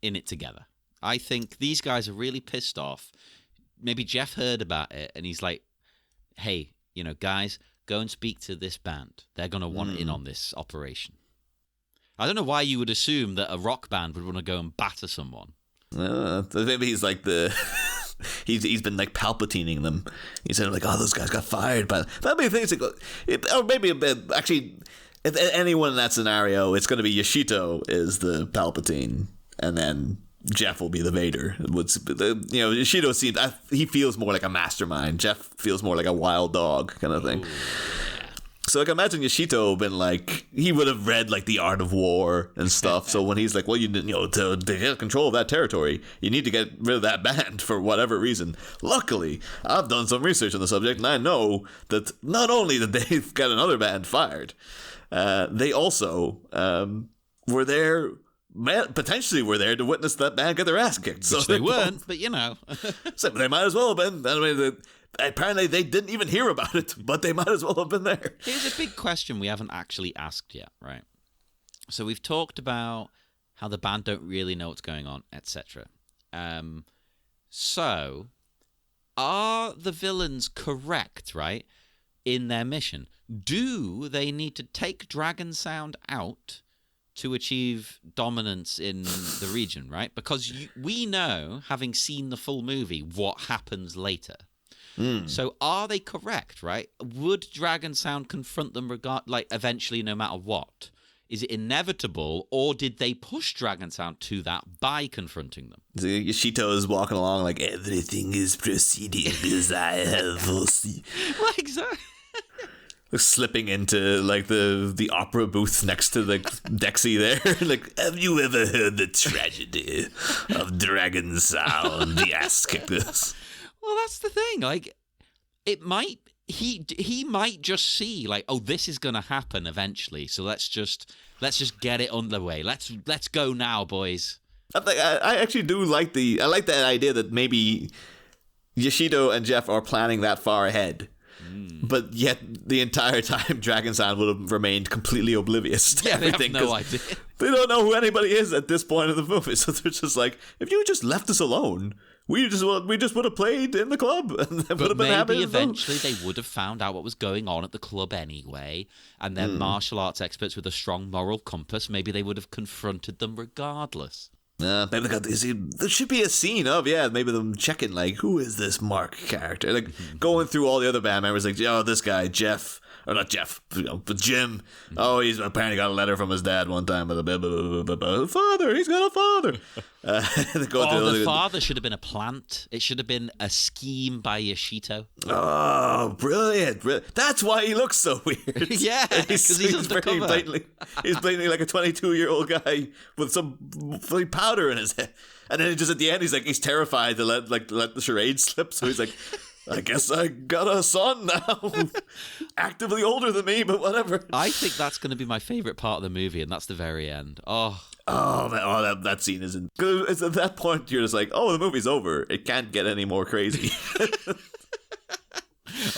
in it together. I think these guys are really pissed off. Maybe Jeff heard about it and he's like, hey, guys, go and speak to this band. They're going to want in on this operation. I don't know why you would assume that a rock band would want to go and batter someone. Maybe he's like he's been like Palpatining them. He said like, oh, those guys got fired. But maybe things or maybe a bit, actually, if anyone in that scenario, it's going to be Yoshito is the Palpatine. And then Jeff will be the Vader. Yoshito seems, he feels more like a mastermind. Jeff feels more like a wild dog kind of thing. So, like, imagine Yoshito been like, he would have read, like, The Art of War and stuff. So when he's like, well, to get control of that territory, you need to get rid of that band for whatever reason. Luckily, I've done some research on the subject, and I know that not only did they get another band fired, they also were there, potentially were there to witness that band get their ass kicked. Which so they weren't, but so they might as well have been. I mean, apparently they didn't even hear about it, but they might as well have been there. Here's a big question we haven't actually asked yet, right? So we've talked about how the band don't really know what's going on, etc. So are the villains correct, right, in their mission? Do they need to take Dragon Sound out to achieve dominance in the region, right? Because we know, having seen the full movie, what happens later. So are they correct, right? Would Dragon Sound confront them eventually no matter what? Is it inevitable, or did they push Dragon Sound to that by confronting them? Yoshito is walking along like, everything is proceeding as I have foreseen. Well, exactly. Slipping into like the opera booth next to the Dexy there. Like, have you ever heard the tragedy of Dragon Sound? The ass kickers. Well, that's the thing. Like, it might he might just see like, oh, this is gonna happen eventually. So let's just get it underway. Let's go now, boys. I actually do like that idea that maybe Yoshito and Jeff are planning that far ahead. But yet, the entire time, Dragon Sound would have remained completely oblivious to everything. They have no idea. They don't know who anybody is at this point in the movie. So they're just like, if you just left us alone, we just would have played in the club. And would have been happy. Maybe eventually they would have found out what was going on at the club anyway. And then martial arts experts with a strong moral compass, maybe they would have confronted them regardless. Maybe there should be a scene of, maybe them checking, like, who is this Mark character? Like, going through all the other band members, like, this guy, Jeff, or not Jeff, but Jim. Oh, he's apparently got a letter from his dad one time. Father, he's got a father. The father should have been a plant. It should have been a scheme by Yoshito. Oh, brilliant. That's why he looks so weird. Yeah, because he's undercover. He's blatantly like a 22-year-old guy with some powder in his head. And then just at the end, he's terrified to let the charade slip. So he's like, I guess I got a son now. Actively older than me, but whatever. I think that's going to be my favorite part of the movie, and that's the very end. Oh, man, that scene isn't. Because at that point, you're just like, oh, the movie's over. It can't get any more crazy.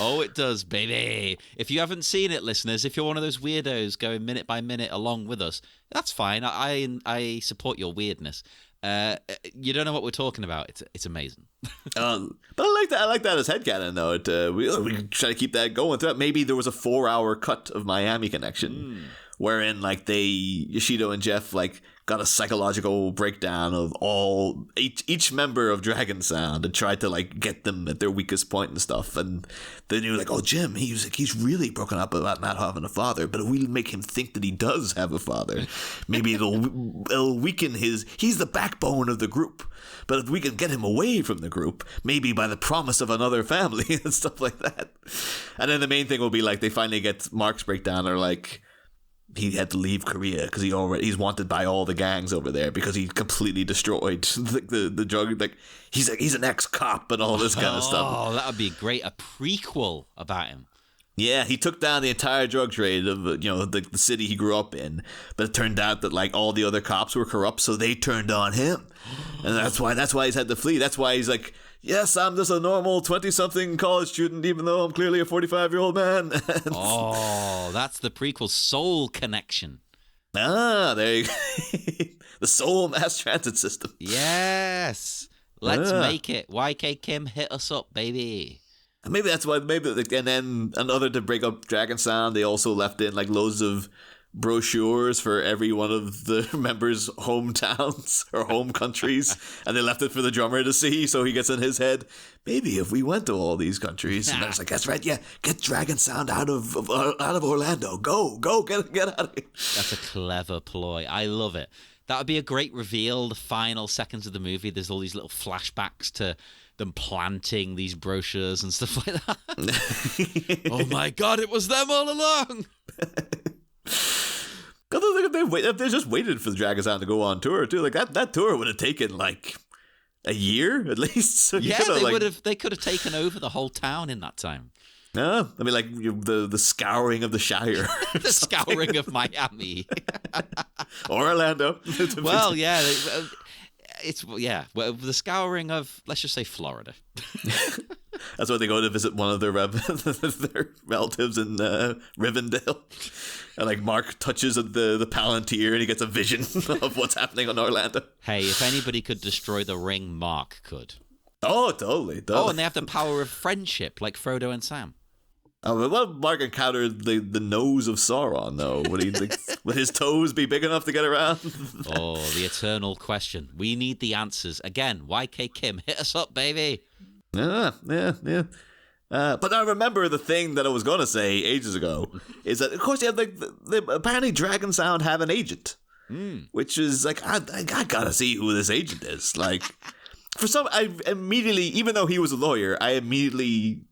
Oh, it does, baby. If you haven't seen it, listeners, if you're one of those weirdos going minute by minute along with us, that's fine. I support your weirdness. You don't know what we're talking about. It's amazing. But I like that. I like that as headcanon, though. We try to keep that going. Maybe there was a 4-hour cut of Miami Connection, wherein like Yoshito and Jeff like got a psychological breakdown of each member of Dragon Sound and tried to like get them at their weakest point and stuff. And they knew like, oh, Jim, he's really broken up about not having a father. But if we make him think that he does have a father, maybe it'll weaken he's the backbone of the group. But if we can get him away from the group, maybe by the promise of another family and stuff like that. And then the main thing will be like they finally get Mark's breakdown, or like he had to leave Korea because he's wanted by all the gangs over there because he completely destroyed the drug. Like he's an ex-cop and all this kind of stuff. Oh, that would be great. A prequel about him. Yeah, he took down the entire drug trade of the city he grew up in, but it turned out that like all the other cops were corrupt, so they turned on him, and that's why he's had to flee. That's why he's like, yes, I'm just a normal 20-something college student, even though I'm clearly a 45-year-old man. Oh, that's the prequel, Soul Connection. Ah, there you go. The Seoul Mass Transit System. Yes, let's make it. YK Kim, hit us up, baby. Maybe that's why. And then to break up Dragon Sound, they also left in like loads of brochures for every one of the members' hometowns or home countries, and they left it for the drummer to see, so he gets in his head, maybe if we went to all these countries, and I was like, that's right, yeah, get Dragon Sound out of Orlando, go, get out of here. That's a clever ploy. I love it. That would be a great reveal. The final seconds of the movie, there's all these little flashbacks to them planting these brochures and stuff like that. Oh my God, it was them all along. If they just waited for the Dragon Sound to go on tour too, like that tour would have taken like a year at least. So yeah, they could have taken over the whole town in that time. Yeah, I mean, like the scouring of the Shire, the scouring of Miami, or Orlando. Well, yeah, well, the scouring of, let's just say, Florida. That's why they go to visit one of their relatives in Rivendell, and like Mark touches the Palantir and he gets a vision of what's happening on Orlando. Hey, if anybody could destroy the ring, Mark could. Oh, totally. Oh, and they have the power of friendship, like Frodo and Sam. Oh, well, Mark encountered the nose of Sauron, though. Would his toes be big enough to get around? Oh, the eternal question. We need the answers. Again, YK Kim, hit us up, baby. Yeah. But I remember the thing that I was going to say ages ago is that, of course, you have apparently Dragon Sound have an agent, which is like, I gotta see who this agent is. Like, I immediately, even though he was a lawyer, I immediately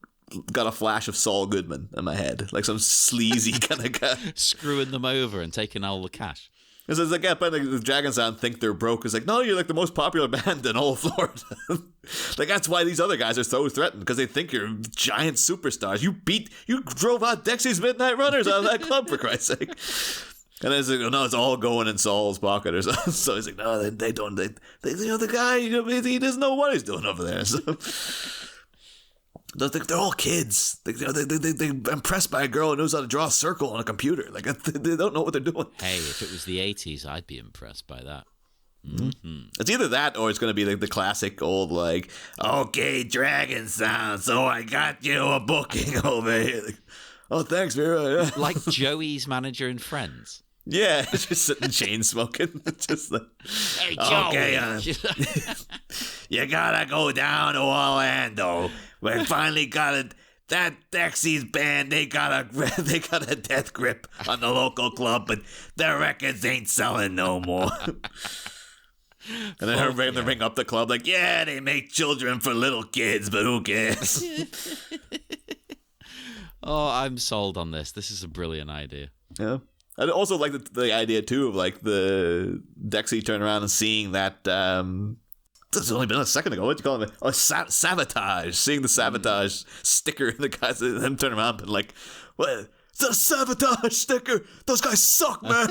got a flash of Saul Goodman in my head, like some sleazy kind of guy. Screwing them over and taking all the cash. It's like, yeah, but the Dragon Sound think they're broke. It's like, no, you're like the most popular band in all of Florida. Like, that's why these other guys are so threatened, because they think you're giant superstars. You drove out Dexy's Midnight Runners out of that club, for Christ's sake. And then it's like, oh, no, it's all going in Saul's pocket or something. So he's like, no, they don't. They the guy, he doesn't know what he's doing over there. So they're all kids. They're impressed by a girl who knows how to draw a circle on a computer. Like, they don't know what they're doing. Hey, if it was the 80s, I'd be impressed by that. Mm-hmm. It's either that or it's going to be like the classic old, like, okay, Dragon Sound, so I got you a booking over here. Like, oh, thanks, Vera. Yeah. Like Joey's manager in Friends. Yeah, just sitting chain smoking. Just like, hey, Joey. Okay, you gotta go down to Orlando. We finally got it. That Dexy's band, they got a death grip on the local club, but their records ain't selling no more. And then they ring up the club like, yeah, they make children for little kids, but who cares? Oh, I'm sold on this. This is a brilliant idea. Yeah. I also like the idea, too, of like the Dexy turning around and seeing that, it's only been a second ago. What do you call it? Oh, sabotage. Seeing the sabotage sticker, the guys, them turn around and like, what? It's a sabotage sticker. Those guys suck, man.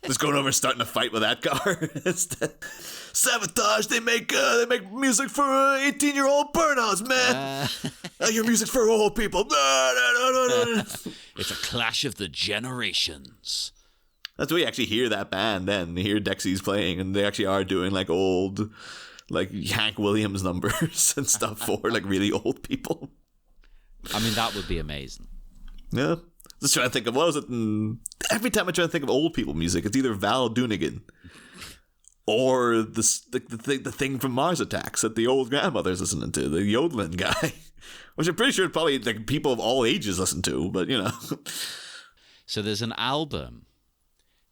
Just going over and starting to fight with that car. Sabotage. They make music for 18-year-old burnouts, man. Your music's for old people. It's a clash of the generations. That's where you actually hear that band. Then you hear Dexy's playing, and they actually are doing like old, like Hank Williams numbers and stuff for like really old people. I mean, that would be amazing. Yeah. Just trying to think of, what was it? Every time I try to think of old people music, it's either Val Doonigan or the thing from Mars Attacks that the old grandmother's listening to, the yodeling guy, which I'm pretty sure probably like people of all ages listen to, but you know. So there's an album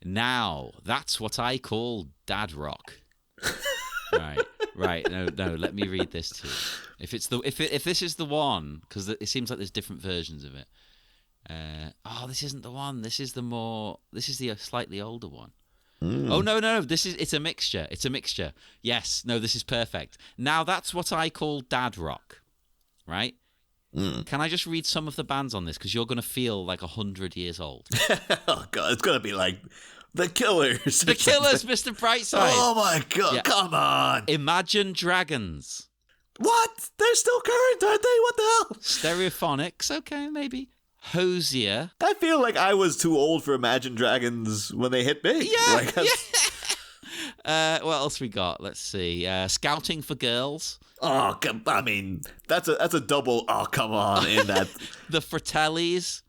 now. That's what I call dad rock. Right. No. Let me read this to you. If this is the one, because it seems like there's different versions of it. This isn't the one. This is the slightly older one. Oh no! It's a mixture. It's a mixture. Yes. No. This is perfect. Now that's what I call dad rock. Right. Can I just read some of the bands on this, because you're going to feel like 100 years old? Oh God, it's going to be like The Killers. The Killers, Mr. Brightside. Oh my God! Yeah. Come on. Imagine Dragons. What? They're still current, aren't they? What the hell? Stereophonics. Okay, maybe. Hosier. I feel like I was too old for Imagine Dragons when they hit big. Yeah. What else we got? Let's see. Scouting for Girls. Oh, I mean, that's a double. Oh, come on! In that, the Fratellis.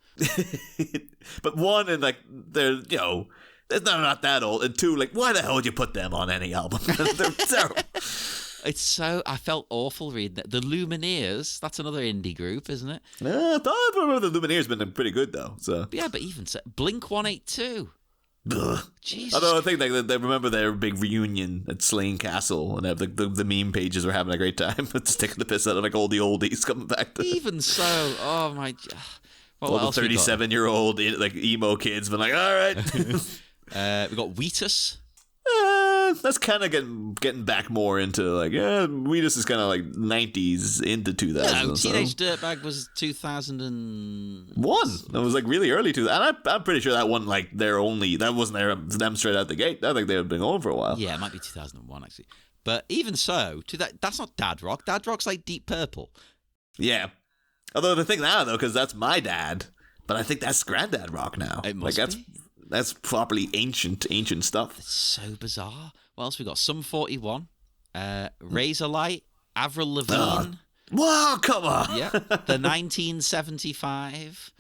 But one, and like they're they're not that old, and two, like why the hell would you put them on any album? They're terrible. I felt awful reading that. The Lumineers, that's another indie group, isn't it? I remember the Lumineers been pretty good though. So yeah, but even so, Blink-182. Ugh. Jesus. Although I think they remember their big reunion at Slane Castle, and the meme pages were having a great time. Just taking the piss out of like all the oldies coming back to. Even so, oh my. All the 37-year-old like emo kids been like, all right. We got Wheatus. That's kind of getting back more into like, Wheatus is kind of like 90s into 2000. No, Teenage Dirtbag was 2001. That was like really early to that. And I'm pretty sure that wasn't like that wasn't them straight out the gate. I think they had been going for a while. Yeah, it might be 2001 actually. But even so, that's not dad rock. Dad rock's like Deep Purple. Yeah. Although the thing now though, because that's my dad, but I think that's granddad rock now. It must be. That's properly ancient stuff. It's so bizarre. What else we got? Sum 41, Razorlight, Avril Lavigne. Whoa, come on. Yeah, the 1975.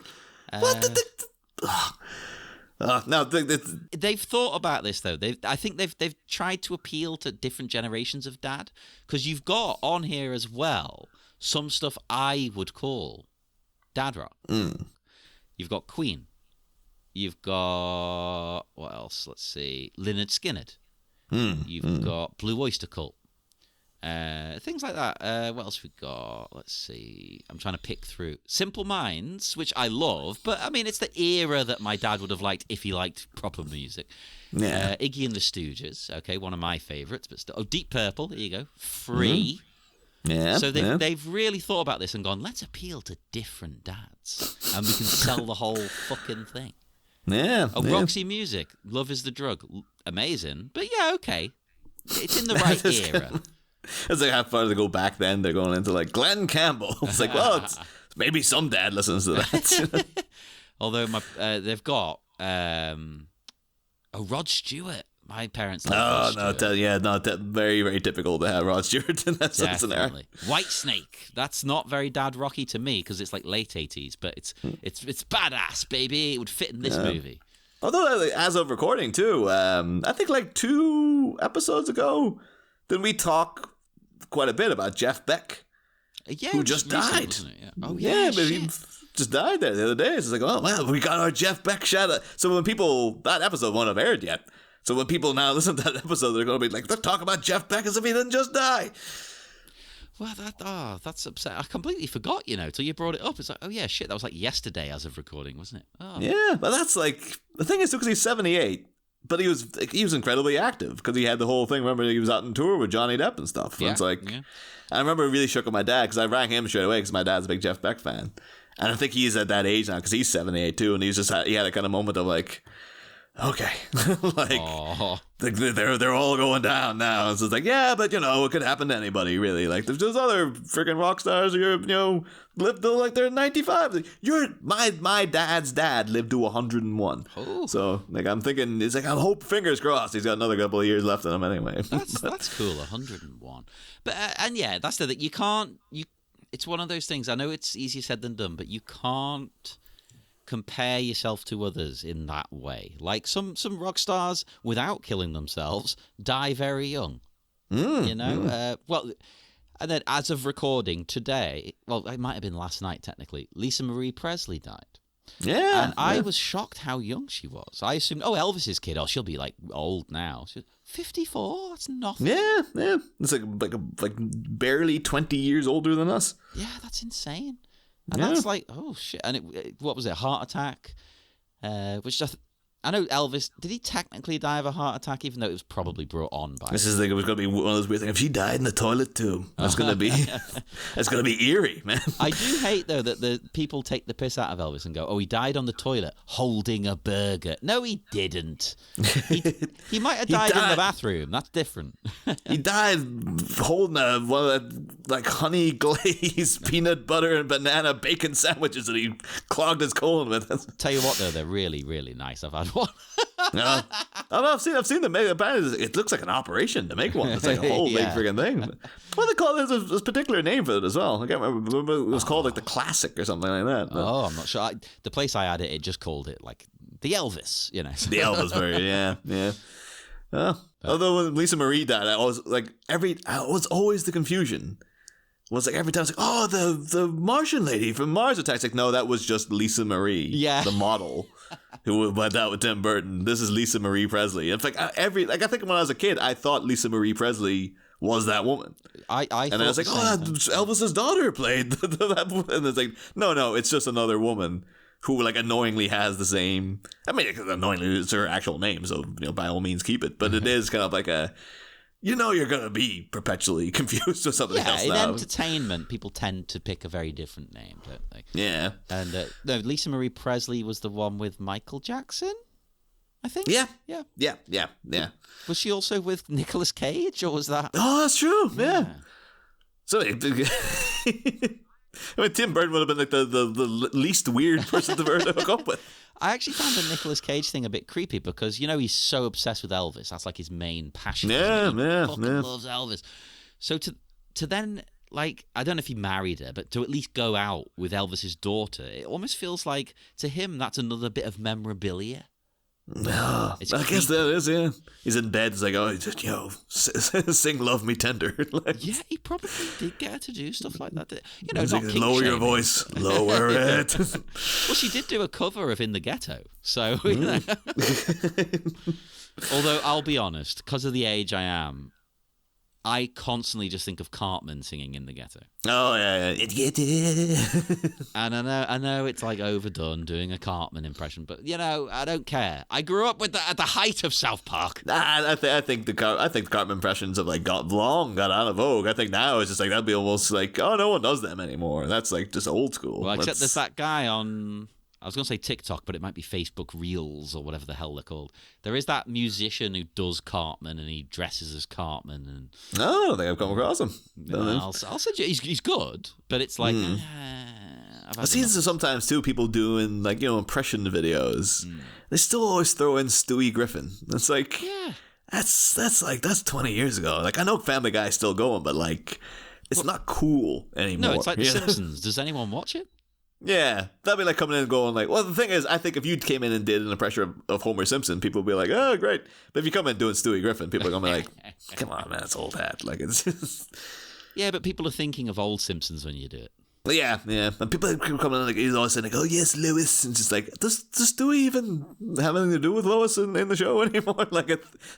What no, they've thought about this though. I think they've tried to appeal to different generations of dad, because you've got on here as well some stuff I would call dad rock. You've got Queen. You've got what else? Let's see, Lynyrd Skynyrd. You've got Blue Oyster Cult. Things like that. What else we got? Let's see. I'm trying to pick through. Simple Minds, which I love, but I mean, it's the era that my dad would have liked if he liked proper music. Yeah. Iggy and the Stooges, okay, one of my favourites, but still. Oh, Deep Purple, there you go. Free. Yeah. So they've really thought about this and gone, let's appeal to different dads, and we can sell the whole fucking thing. Yeah. Oh, Roxy Music, Love is the Drug, amazing, but yeah, okay, it's in the right era. It's like how far they go back then. They're going into like Glenn Campbell. It's like, well, it's maybe some dad listens to that. Although they've got Rod Stewart. My parents love Rod Stewart. Very, very typical to have Rod Stewart in that scenario. White Snake. That's not very dad rocky to me because it's like late 80s, but it's badass, baby. It would fit in this movie. Although, as of recording too, I think like 2 episodes ago, then we talk quite a bit about Jeff Beck, who just died. Wasn't it? Yeah. Oh yeah, but he just died there the other day. It's like, oh wow, we got our Jeff Beck shout out. So when that episode won't have aired yet. So when people now listen to that episode, they're going to be like, let's talk about Jeff Beck as if he didn't just die. Well, that's upsetting. I completely forgot, till you brought it up. It's like, oh yeah, shit, that was like yesterday as of recording, wasn't it? Oh. Yeah, but that's like, the thing is, because he's 78, but he was incredibly active because he had the whole thing. Remember, he was out on tour with Johnny Depp and stuff. Yeah, and it's like, I remember it really shook up my dad because I rang him straight away because my dad's a big Jeff Beck fan. And I think he's at that age now because he's 78 too. And he had a kind of moment of like, okay, like they're all going down now. So it's like, yeah, but it could happen to anybody, really. Like there's other freaking rock stars who lived till like they're 95. My dad's dad lived to 101. Oh. So like I'm thinking, it's like fingers crossed, he's got another couple of years left in him anyway. That's cool, 101. But and yeah, that's the thing. You can't. It's one of those things. I know it's easier said than done, but you can't compare yourself to others in that way. Like some rock stars, without killing themselves, die very young. Well, and then as of recording today, well, it might have been last night technically, Lisa Marie Presley died. Yeah. And I was shocked how young she was. I assumed, Elvis's kid, she'll be like old now. She's 54? That's nothing. Yeah. It's like barely 20 years older than us. Yeah, that's insane. And that's like, oh shit! And what was it? Heart attack, which I know Elvis. Did he technically die of a heart attack, even though it was probably brought on by? This is like, it was going to be one of those weird things. If she died in the toilet too, that's going to be that's going to be eerie, man. I do hate though that the people take the piss out of Elvis and go, "Oh, he died on the toilet holding a burger." No, he didn't. He might have died in the bathroom. That's different. He died holding one of the like honey glazed peanut butter and banana bacon sandwiches that he clogged his colon with. Tell you what, though, they're really, really nice. I've had one. I've seen them make. It looks like an operation to make one. It's like a whole big freaking thing. What do they call it? There's a particular name for it as well. I can't remember. It was called like the Classic or something like that. Oh, I'm not sure. The place I had it just called it like the Elvis. The Elvis version. Yeah. Although when Lisa Marie died, I was always the confusion. Was like every time it's like, oh, the Martian lady from Mars Attacks. Like, no, that was just Lisa Marie, the model. who went out with Tim Burton. This is Lisa Marie Presley. It's like I think when I was a kid, I thought Lisa Marie Presley was that woman. I was like, that's Elvis's daughter played that. And it's like, no, it's just another woman who like annoyingly has the same. I mean, annoyingly, it's her actual name, so by all means keep it. But it is kind of like a. You're going to be perpetually confused with something else now. In entertainment, people tend to pick a very different name, don't they? Yeah. And no, Lisa Marie Presley was the one with Michael Jackson, I think. Yeah. Was she also with Nicolas Cage, or was that? Oh, that's true. Yeah. So, I mean, Tim Burton would have been like the least weird person to ever hook up with. I actually found the Nicolas Cage thing a bit creepy because, he's so obsessed with Elvis. That's like his main passion. Yeah, he fucking loves Elvis. So to then, like, I don't know if he married her, but to at least go out with Elvis's daughter, it almost feels like, to him, that's another bit of memorabilia. No, I guess that is, yeah. He's in bed, he's like, sing Love Me Tender. Like, yeah, he probably did get her to do stuff like that. Not like, lower your voice, lower it. Well, she did do a cover of In the Ghetto, so, Although, I'll be honest, because of the age I am, I constantly just think of Cartman singing In the Ghetto. Oh, yeah. And I know it's like overdone doing a Cartman impression, but I don't care. I grew up with that at the height of South Park. I think the Cartman impressions have like got out of vogue. I think now it's just like that'd be almost like, oh, no one does them anymore. That's like just old school. Well, except there's that guy on, I was going to say TikTok, but it might be Facebook Reels or whatever the hell they're called. There is that musician who does Cartman and he dresses as Cartman. And I don't think I've come across him. I'll suggest he's good, but it's like... I've seen sometimes too people doing like impression videos. They still always throw in Stewie Griffin. It's like that's 20 years ago. Like I know Family Guy's still going, but like it's not cool anymore. No, it's like The Simpsons. Does anyone watch it? Yeah, that'd be like coming in and going like, well, the thing is, I think if you came in and did an impression of Homer Simpson, people would be like, oh, great. But if you come in doing Stewie Griffin, people are going to be like, come on, man, it's old hat. Like it's just... Yeah, but people are thinking of old Simpsons when you do it. Yeah. And people come in like, he's always saying like, oh, yes, Lois. And just like, does Stewie even have anything to do with Lois in the show anymore? Like,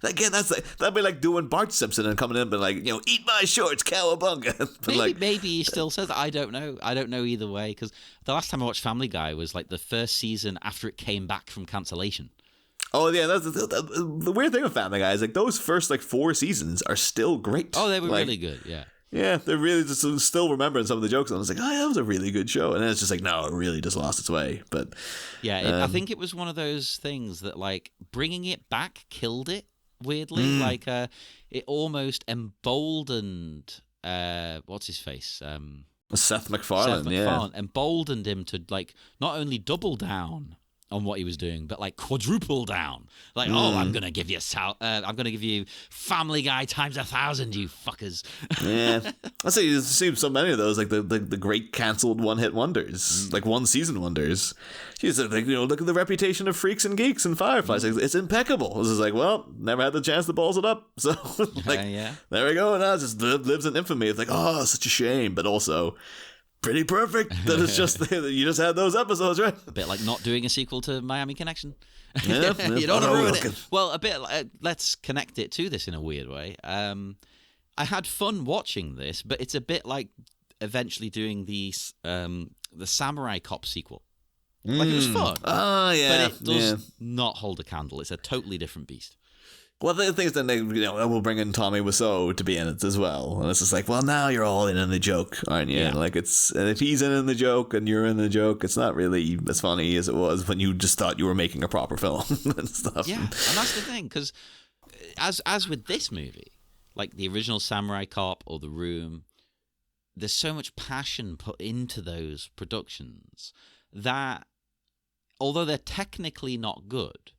again, that'd be like doing Bart Simpson and coming in and be like, eat my shorts, cowabunga. Maybe he still says that. I don't know. I don't know either way, because the last time I watched Family Guy was like the first season after it came back from cancellation. Oh, yeah, that's the weird thing with Family Guy is like those first like 4 seasons are still great. Oh, they were really good, yeah. Yeah, they're really just still remembering some of the jokes. And I was like, oh, yeah, that was a really good show. And then it's just like, no, it really just lost its way. But yeah, I think it was one of those things that like bringing it back killed it weirdly. Like it almost emboldened what's his face? Seth MacFarlane, yeah. Emboldened him to like not only double down on what he was doing, but like quadruple down. Like, I'm gonna give you Family Guy times 1,000, you fuckers. Yeah, I say you've seen so many of those, like the great cancelled one-hit wonders, like one-season wonders. She's like, look at the reputation of Freaks and Geeks and Fireflies. It's impeccable. This is like, well, never had the chance to balls it up. So like, there we go. Now it just lives in infamy. It's like, oh, such a shame, but also pretty perfect that it's just you just had those episodes, right? A bit like not doing a sequel to Miami Connection. Yeah, you don't want to ruin it. Well, a bit. Let's connect it to this in a weird way. I had fun watching this, but it's a bit like eventually doing the Samurai Cop sequel. Like it was fun. Oh yeah, but it does not hold a candle. It's a totally different beast. Well, the thing is, then they will bring in Tommy Wiseau to be in it as well, and it's just like, well, now you're all in the joke, aren't you? Yeah. Like and if he's in the joke and you're in the joke, it's not really as funny as it was when you just thought you were making a proper film and stuff. Yeah, and that's the thing, because as with this movie, like the original Samurai Cop or The Room, there's so much passion put into those productions that, although they're technically not good,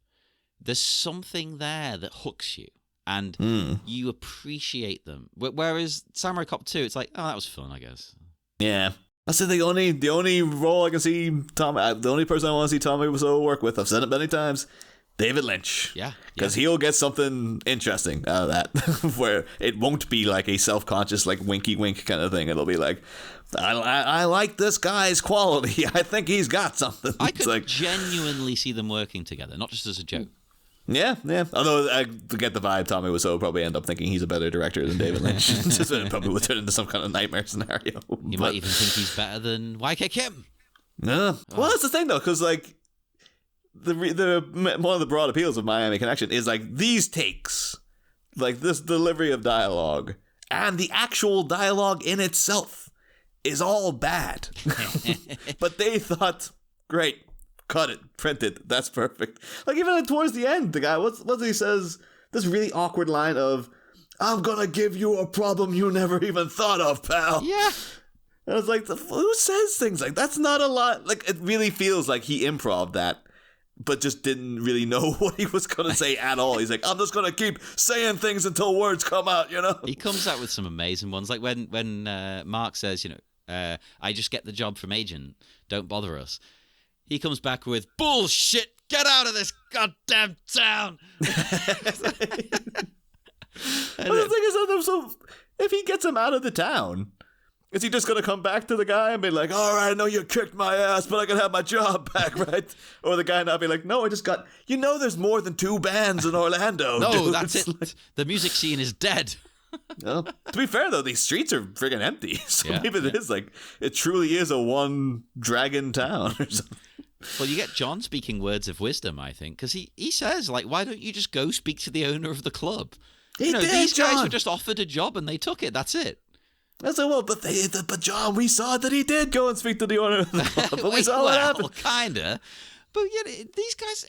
there's something there that hooks you and you appreciate them. Whereas Samurai Cop 2, it's like, oh, that was fun, I guess. Yeah. That's the only role I can see the only person I want to see Tommy Wiseau work with, I've said it many times, David Lynch. Yeah. Because he'll get something interesting out of that where it won't be like a self-conscious, like winky wink kind of thing. It'll be like, I like this guy's quality. I think he's got something. I could genuinely see them working together, not just as a joke. Yeah. Although I get the vibe Tommy Wiseau probably end up thinking he's a better director than David Lynch. Just it probably would turn into some kind of nightmare scenario. You might even think he's better than YK Kim. No. Well, that's the thing though, because like the one of the broad appeals of Miami Connection is like these takes, like this delivery of dialogue, and the actual dialogue in itself is all bad. But they thought, great. Cut it, print it. That's perfect. Like even towards the end, the guy, what he says, this really awkward line of, "I'm gonna give you a problem you never even thought of, pal." Yeah. And I was like, who says things like that's not a lot? Like it really feels like he improv that, but just didn't really know what he was gonna say at all. He's like, "I'm just gonna keep saying things until words come out," you know. He comes out with some amazing ones, like when Mark says, "I just get the job from agent. Don't bother us." He comes back with, "Bullshit! Get out of this goddamn town!" But the thing is, so if he gets him out of the town, is he just going to come back to the guy and be like, "All right, I know you kicked my ass, but I can have my job back," right? Or the guy not be like, "No, I just got, there's more than 2 bands in Orlando." No, dude. that's it. Like, the music scene is dead. well, to be fair, though, these streets are friggin' empty. So maybe it is like, it truly is a one dragon town or something. Well, you get John speaking words of wisdom, I think, because he says, like, why don't you just go speak to the owner of the club? These guys were just offered a job and they took it. That's it. I said, well, but John, we saw that he did go and speak to the owner of the club. But we saw what happened. Kinda. But these guys,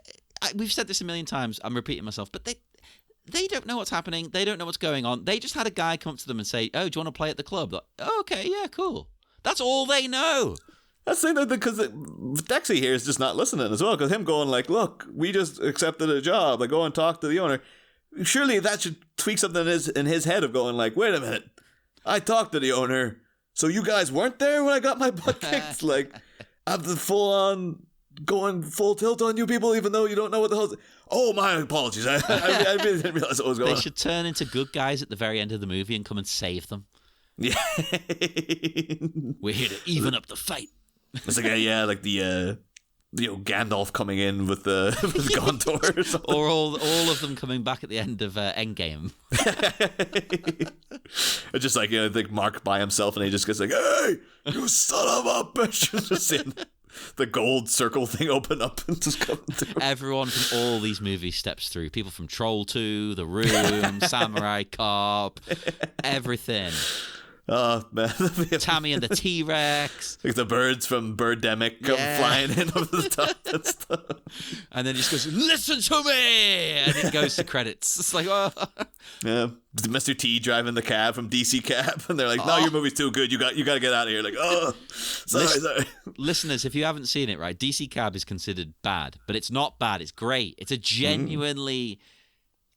we've said this a million times. I'm repeating myself, but they don't know what's happening. They don't know what's going on. They just had a guy come to them and say, "Oh, do you want to play at the club?" Like, "Oh, okay, yeah, cool." That's all they know. That's the thing, because Dexy here is just not listening as well, because him going like, "Look, we just accepted a job. Like, go and talk to the owner." Surely that should tweak something in his head of going like, "Wait a minute, I talked to the owner, so you guys weren't there when I got my butt kicked?" Like, I'm the full on going full tilt on you people, even though you don't know what the hell. Oh, my apologies. I really didn't realize what was going on. They should turn into good guys at the very end of the movie and come and save them. Yeah, we're here to even up the fight. It's like like the Gandalf coming in with Gondor, or all of them coming back at the end of Endgame. It's just like I think Mark by himself, and he just gets like, "Hey, you son of a bitch!" Just seeing the gold circle thing open up and just come through. Everyone from all these movies steps through. People from Troll 2, The Room, Samurai Cop, everything. Oh, man. Tammy and the T-Rex. Like the birds from Birdemic come flying in over the top and stuff. And then he just goes, "Listen to me!" And it goes to credits. It's like, oh. Yeah. Mr. T driving the cab from DC Cab. And they're like, "No, your movie's too good. You got to get out of here." Like, "Oh, sorry. Listeners, if you haven't seen it, right, DC Cab is considered bad. But it's not bad. It's great. It's a genuinely,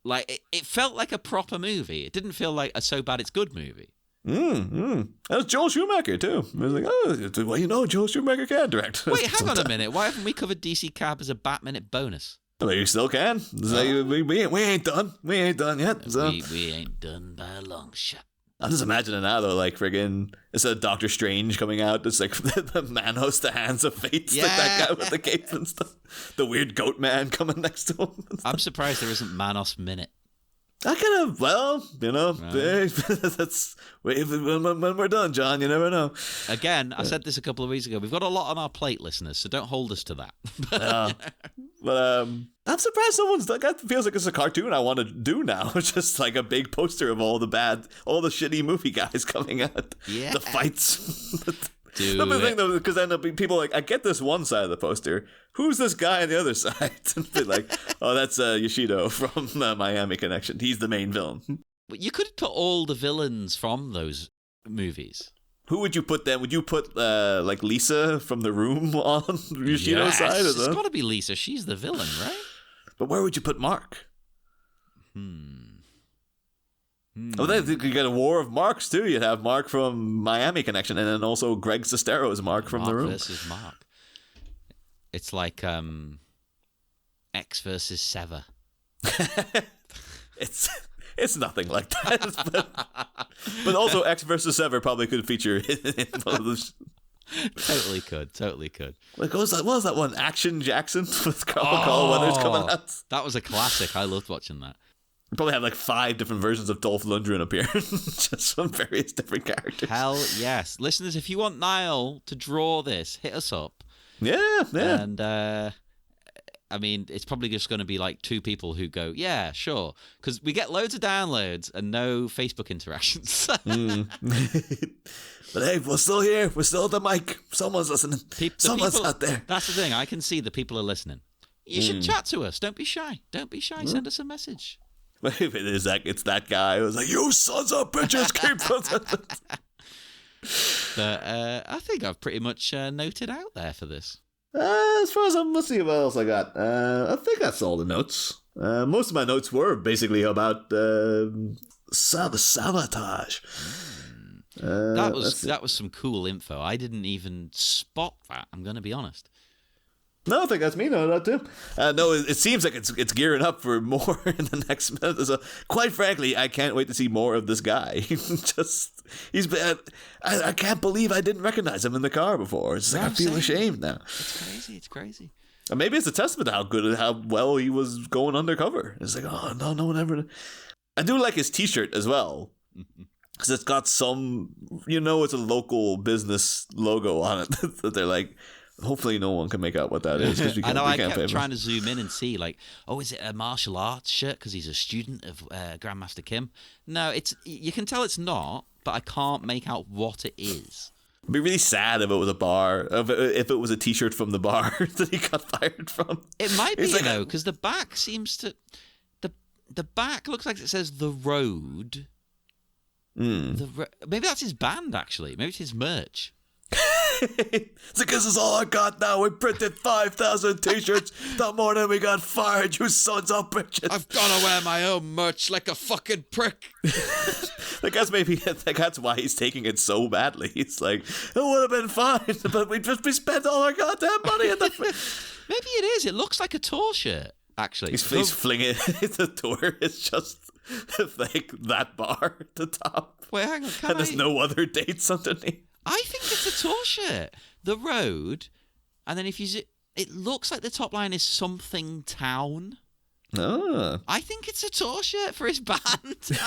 like, it felt like a proper movie. It didn't feel like a so bad it's good movie. That was Joel Schumacher too. I was like, "Oh, well, Joel Schumacher can direct." Wait, hang on a minute. Why haven't we covered DC Cab as a Bat-Minute bonus? Well, you still can. Like, we ain't done. We ain't done yet. So. We ain't done by a long shot. I'm just imagining now though, like friggin' instead of Doctor Strange coming out, it's like the Manos, the Hands of Fate, like that guy with the cape and stuff. The weird goat man coming next to him. I'm surprised there isn't Manos Minute. I kind of, that's when we're done, John. You never know. Again, I said this a couple of weeks ago. We've got a lot on our plate, listeners, so don't hold us to that. But I'm surprised someone's like, that feels like it's a cartoon I want to do now. It's just like a big poster of all the shitty movie guys coming out. Yeah, the fights. The thing though, because then there'll be people like, I get this one side of the poster. Who's this guy on the other side? And be like, "Oh, that's Yoshido from Miami Connection. He's the main villain." But you could put all the villains from those movies. Who would you put then? Would you put like Lisa from The Room on Yoshido's side? It's got to be Lisa. She's the villain, right? But where would you put Mark? Oh, then you get a war of Marks too. You'd have Mark from Miami Connection, and then also Greg Sestero's Mark from The Room. Versus Mark. It's like X versus Sever. It's It's nothing like that. But also, X versus Ever probably could feature in one of those. Totally could. Like, what was that one? Action Jackson with Carl Weathers coming out. That was a classic. I loved watching that. We probably have like 5 different versions of Dolph Lundgren appear, just from various different characters. Hell yes. Listeners, if you want Niall to draw this, hit us up. Yeah. And, I mean, it's probably just going to be like 2 people who go, yeah, sure. Because we get loads of downloads and no Facebook interactions. But hey, we're still here. We're still at the mic. Someone's listening. Someone's out there. That's the thing. I can see the people are listening. You should chat to us. Don't be shy. Send us a message. Maybe it's that guy who's like, you sons of bitches, keep But I think I've pretty much noted out there for this. As far as let's see what else I got. I think that's all the notes. Most of my notes were basically about sabotage. That was some cool info. I didn't even spot that. I'm going to be honest. No, I think that's me. No, that too. No, it seems like it's gearing up for more in the next minute. So, quite frankly, I can't wait to see more of this guy. I can't believe I didn't recognize him in the car before. It's like I feel ashamed now. It's crazy. And maybe it's a testament to how well he was going undercover. It's like, oh no one ever. I do like his T-shirt as well. Because it's got some, it's a local business logo on it that they're like, hopefully no one can make out what that is. I know, I kept trying to zoom in and see, like, is it a martial arts shirt because he's a student of Grandmaster Kim? No, you can tell it's not, but I can't make out what it is. It'd be really sad if it was a bar, if it was a T-shirt from the bar that he got fired from. It might be, though, because the back seems to... The back looks like it says The Road... Maybe that's his band, actually. Maybe it's his merch. It's like, this is all I got now. We printed 5,000 T-shirts. That morning we got fired, you sons of bitches. I've got to wear my own merch like a fucking prick. I guess that's why he's taking it so badly. He's like, it would have been fine, but we spent all our goddamn money at the... Maybe it is. It looks like a tour shirt, actually. He's flinging the tour. It's just like that bar at the top. Wait, hang on. And there's no other dates underneath. I think it's a tour shirt. The Road, and then if you it looks like the top line is something town. Oh. I think it's a tour shirt for his band.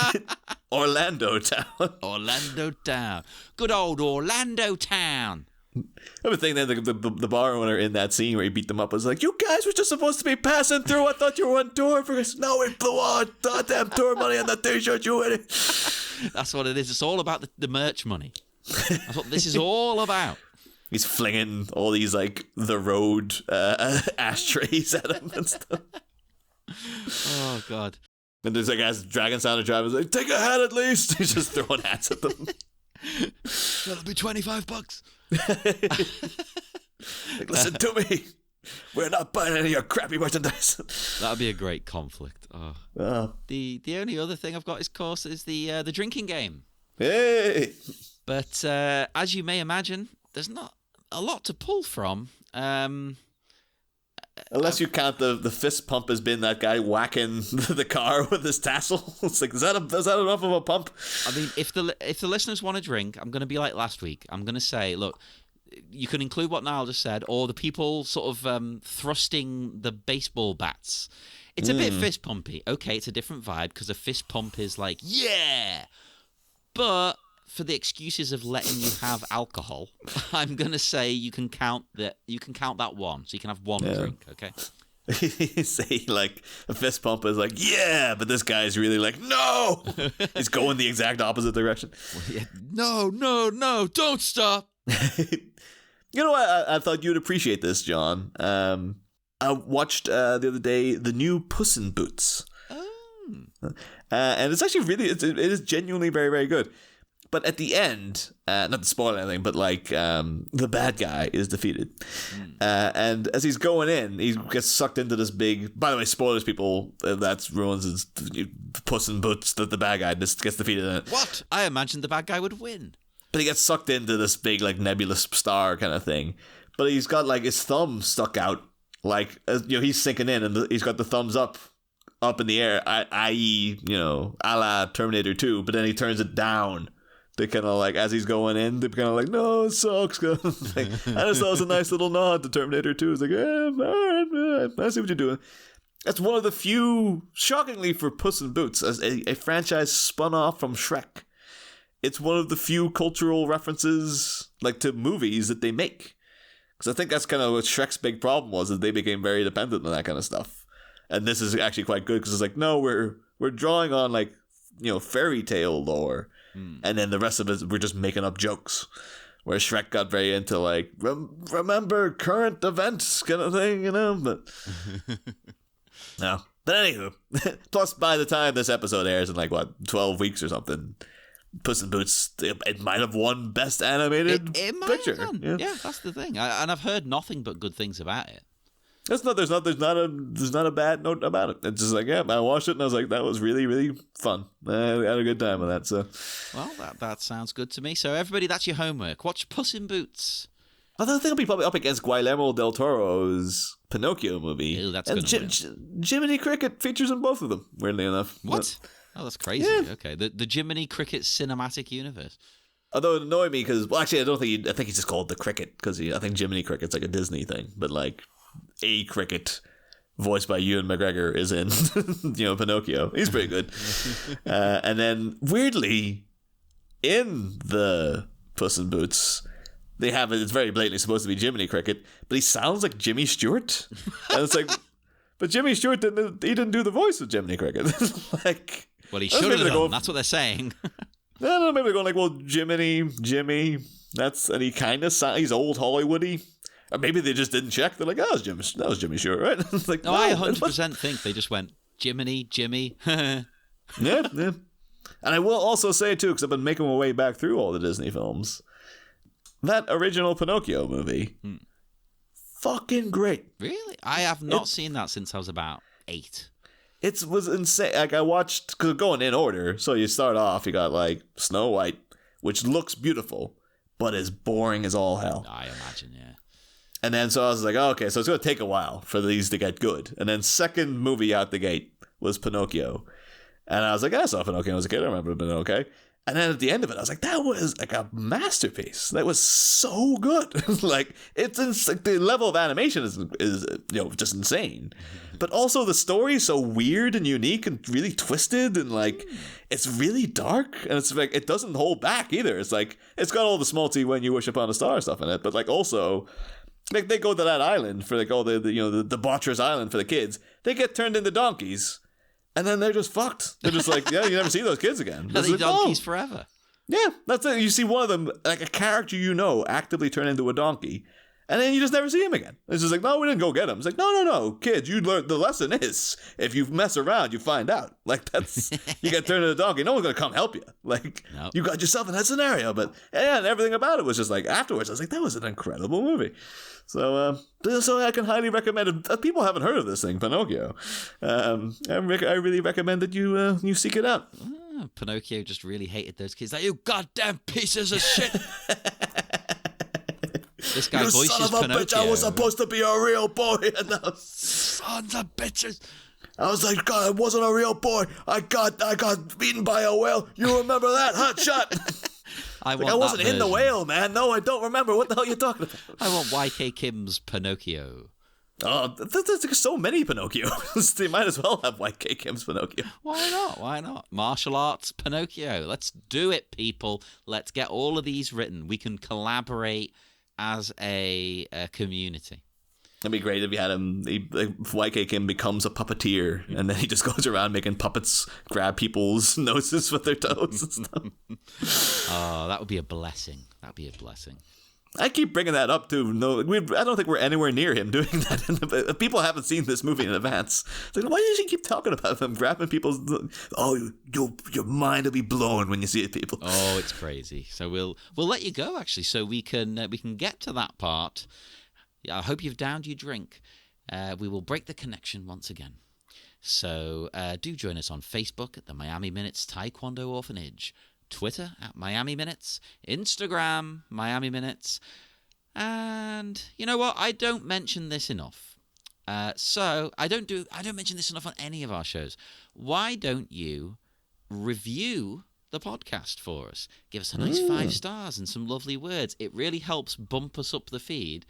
Orlando Town. Orlando Town. Good old Orlando Town. I have a thing that the bar owner in that scene where he beat them up was like, you guys were just supposed to be passing through. I thought you were on tour for us. No, we blew our goddamn tour money on the T-shirt, you idiot. That's what it is. It's all about the merch money. That's what this is all about. He's flinging all these, like, The Road ashtrays at him and stuff. Oh, God. And there's, like, as Dragon Sound drivers like, take a hat at least. He's just throwing hats at them. That'll be $25. Like, listen to me. We're not buying any of your crappy merchandise. That'd be a great conflict. Oh. The only other thing I've got, of course, is the drinking game. Hey! But as you may imagine, there's not a lot to pull from. Unless you count the fist pump as being that guy whacking the car with his tassel. It's like, is that enough of a pump? I mean, if the listeners want to drink, I'm going to be like last week. I'm going to say, look, you can include what Niall just said, or the people sort of thrusting the baseball bats. It's a bit fist pumpy. Okay, it's a different vibe because a fist pump is like, yeah! But for the excuses of letting you have alcohol, I'm gonna say you can count that one, so you can have one drink, okay? You say like a fist pump is like, yeah, but this guy's really like, no. He's going the exact opposite direction. No, don't stop. You know what? I thought you'd appreciate this, John. I watched the other day the new Puss in Boots. And it's actually it is genuinely very, very good. But at the end, not to spoil anything, but like the bad guy is defeated. And as he's going in, he gets sucked into this big... By the way, spoilers, people, that ruins his Puss in Boots, that the bad guy just gets defeated in it. What? I imagined the bad guy would win. But he gets sucked into this big like nebulous star kind of thing. But he's got like his thumb stuck out. Like, he's sinking in and he's got the thumbs up up in the air, i.e., a la Terminator 2, but then he turns it down. They kind of like, as he's going in, they're kind of like, no, it sucks. Like, I just thought it was a nice little nod to Terminator 2. It's like, all right, I see what you're doing. That's one of the few, shockingly for Puss in Boots, as a franchise spun off from Shrek. It's one of the few cultural references, like, to movies that they make. Because I think that's kind of what Shrek's big problem was, that they became very dependent on that kind of stuff. And this is actually quite good, because it's like, no, we're drawing on, like, fairy tale lore. And then the rest of it, we're just making up jokes. Where Shrek got very into, like, remember current events kind of thing, But, no. But anywho, plus by the time this episode airs in, like, 12 weeks or something, Puss in Boots, it might have won Best Animated it might Picture. Have done. Yeah, that's the thing. And I've heard nothing but good things about it. There's not a bad note about it. It's just like, yeah, I watched it and I was like, that was really, really fun. I had a good time with that. So, well, that sounds good to me. So everybody, that's your homework. Watch Puss in Boots. I think it'll be probably up against Guillermo del Toro's Pinocchio movie. Ew, that's going to win. Jiminy Cricket features in both of them. Weirdly enough. What? Oh, that's crazy. Yeah. Okay, the Jiminy Cricket cinematic universe. Although it annoyed me because, well, actually, I think he's just called the Cricket because I think Jiminy Cricket's like a Disney thing, but like. A Cricket, voiced by Ewan McGregor, is in, Pinocchio. He's pretty good. And then, weirdly, in the Puss in Boots, they have it. It's very blatantly supposed to be Jiminy Cricket, but he sounds like Jimmy Stewart. And it's like, but Jimmy Stewart didn't do the voice of Jiminy Cricket. Like, well, he should have done. That's what they're saying. No, maybe they're going like, well, Jimmy. And he kind of he's old Hollywoody. Or maybe they just didn't check. They're like, oh, that was Jimmy Stewart, right? It's like, no, I 100% think they just went, Jiminy. yeah. And I will also say, too, because I've been making my way back through all the Disney films, that original Pinocchio movie, fucking great. Really? I have not seen that since I was about 8. It was insane. Like, I watched, because going in order, so you start off, you got, like, Snow White, which looks beautiful, but is boring as all hell. I imagine, yeah. And then so I was like, oh, okay, so it's going to take a while for these to get good. And then second movie out the gate was Pinocchio. And I was like, I saw Pinocchio when I was a kid. I remember it being okay. And then at the end of it, I was like, that was like a masterpiece. That was so good. Like, it's like the level of animation is just insane. But also the story is so weird and unique and really twisted and like it's really dark and it's like it doesn't hold back either. It's like it's got all the Smallty When You Wish Upon a Star stuff in it, but like also like they go to that island for like all the debaucherous island for the kids. They get turned into donkeys. And then they're just fucked. They're just like, yeah, you never see those kids again. Are they donkeys forever? Yeah, that's it. You see one of them, like a character actively turn into a donkey. And then you just never see him again. It's just like, no, we didn't go get him. It's like, no, kids, you learn. The lesson is, if you mess around, you find out. Like, that's, you get turned into a donkey. No one's going to come help you. Like, nope. You got yourself in that scenario. But, yeah, and everything about it was just like, afterwards, I was like, that was an incredible movie. So I can highly recommend it. People haven't heard of this thing, Pinocchio. I really recommend that you seek it out. Pinocchio just really hated those kids. Like, you goddamn pieces of shit. This guy voices Pinocchio. You son of a bitch, I was supposed to be a real boy. And sons of bitches. I was like, God, I wasn't a real boy. I got beaten by a whale. You remember that? Hot shot. I wasn't in the whale, man. No, I don't remember. What the hell are you talking about? I want YK Kim's Pinocchio. Oh, there's so many Pinocchios. They might as well have YK Kim's Pinocchio. Why not? Martial arts Pinocchio. Let's do it, people. Let's get all of these written. We can collaborate as a community. It'd be great if you had him. YK Kim becomes a puppeteer, and then he just goes around making puppets grab people's noses with their toes and stuff. Oh, that would be a blessing. That'd be a blessing. I keep bringing that up too. No, I don't think we're anywhere near him doing that. People haven't seen this movie in advance. It's like, why does he keep talking about him grabbing people's? Oh, your mind will be blown when you see it, people. Oh, it's crazy. So we'll let you go actually, so we can get to that part. I hope you've downed your drink. We will break the connection once again. So do join us on Facebook at the Miami Minutes Taekwondo Orphanage, Twitter at Miami Minutes, Instagram Miami Minutes, and you know what? I don't mention this enough. So I don't mention this enough on any of our shows. Why don't you review the podcast for us? Give us a nice 5 stars and some lovely words. It really helps bump us up the feed,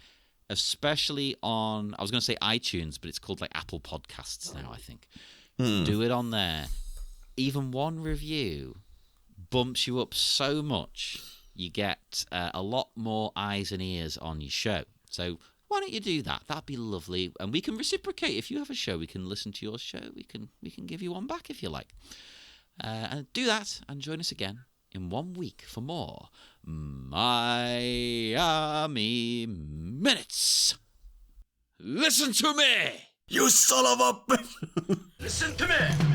especially on, I was going to say iTunes, but it's called like Apple Podcasts now, I think. Do it on there. Even one review bumps you up so much, you get a lot more eyes and ears on your show. So why don't you do that? That'd be lovely. And we can reciprocate. If you have a show, we can listen to your show. We can give you one back if you like. And do that and join us again in 1 week for more Miami Minutes. Listen to me! You son of a bitch! Listen to me!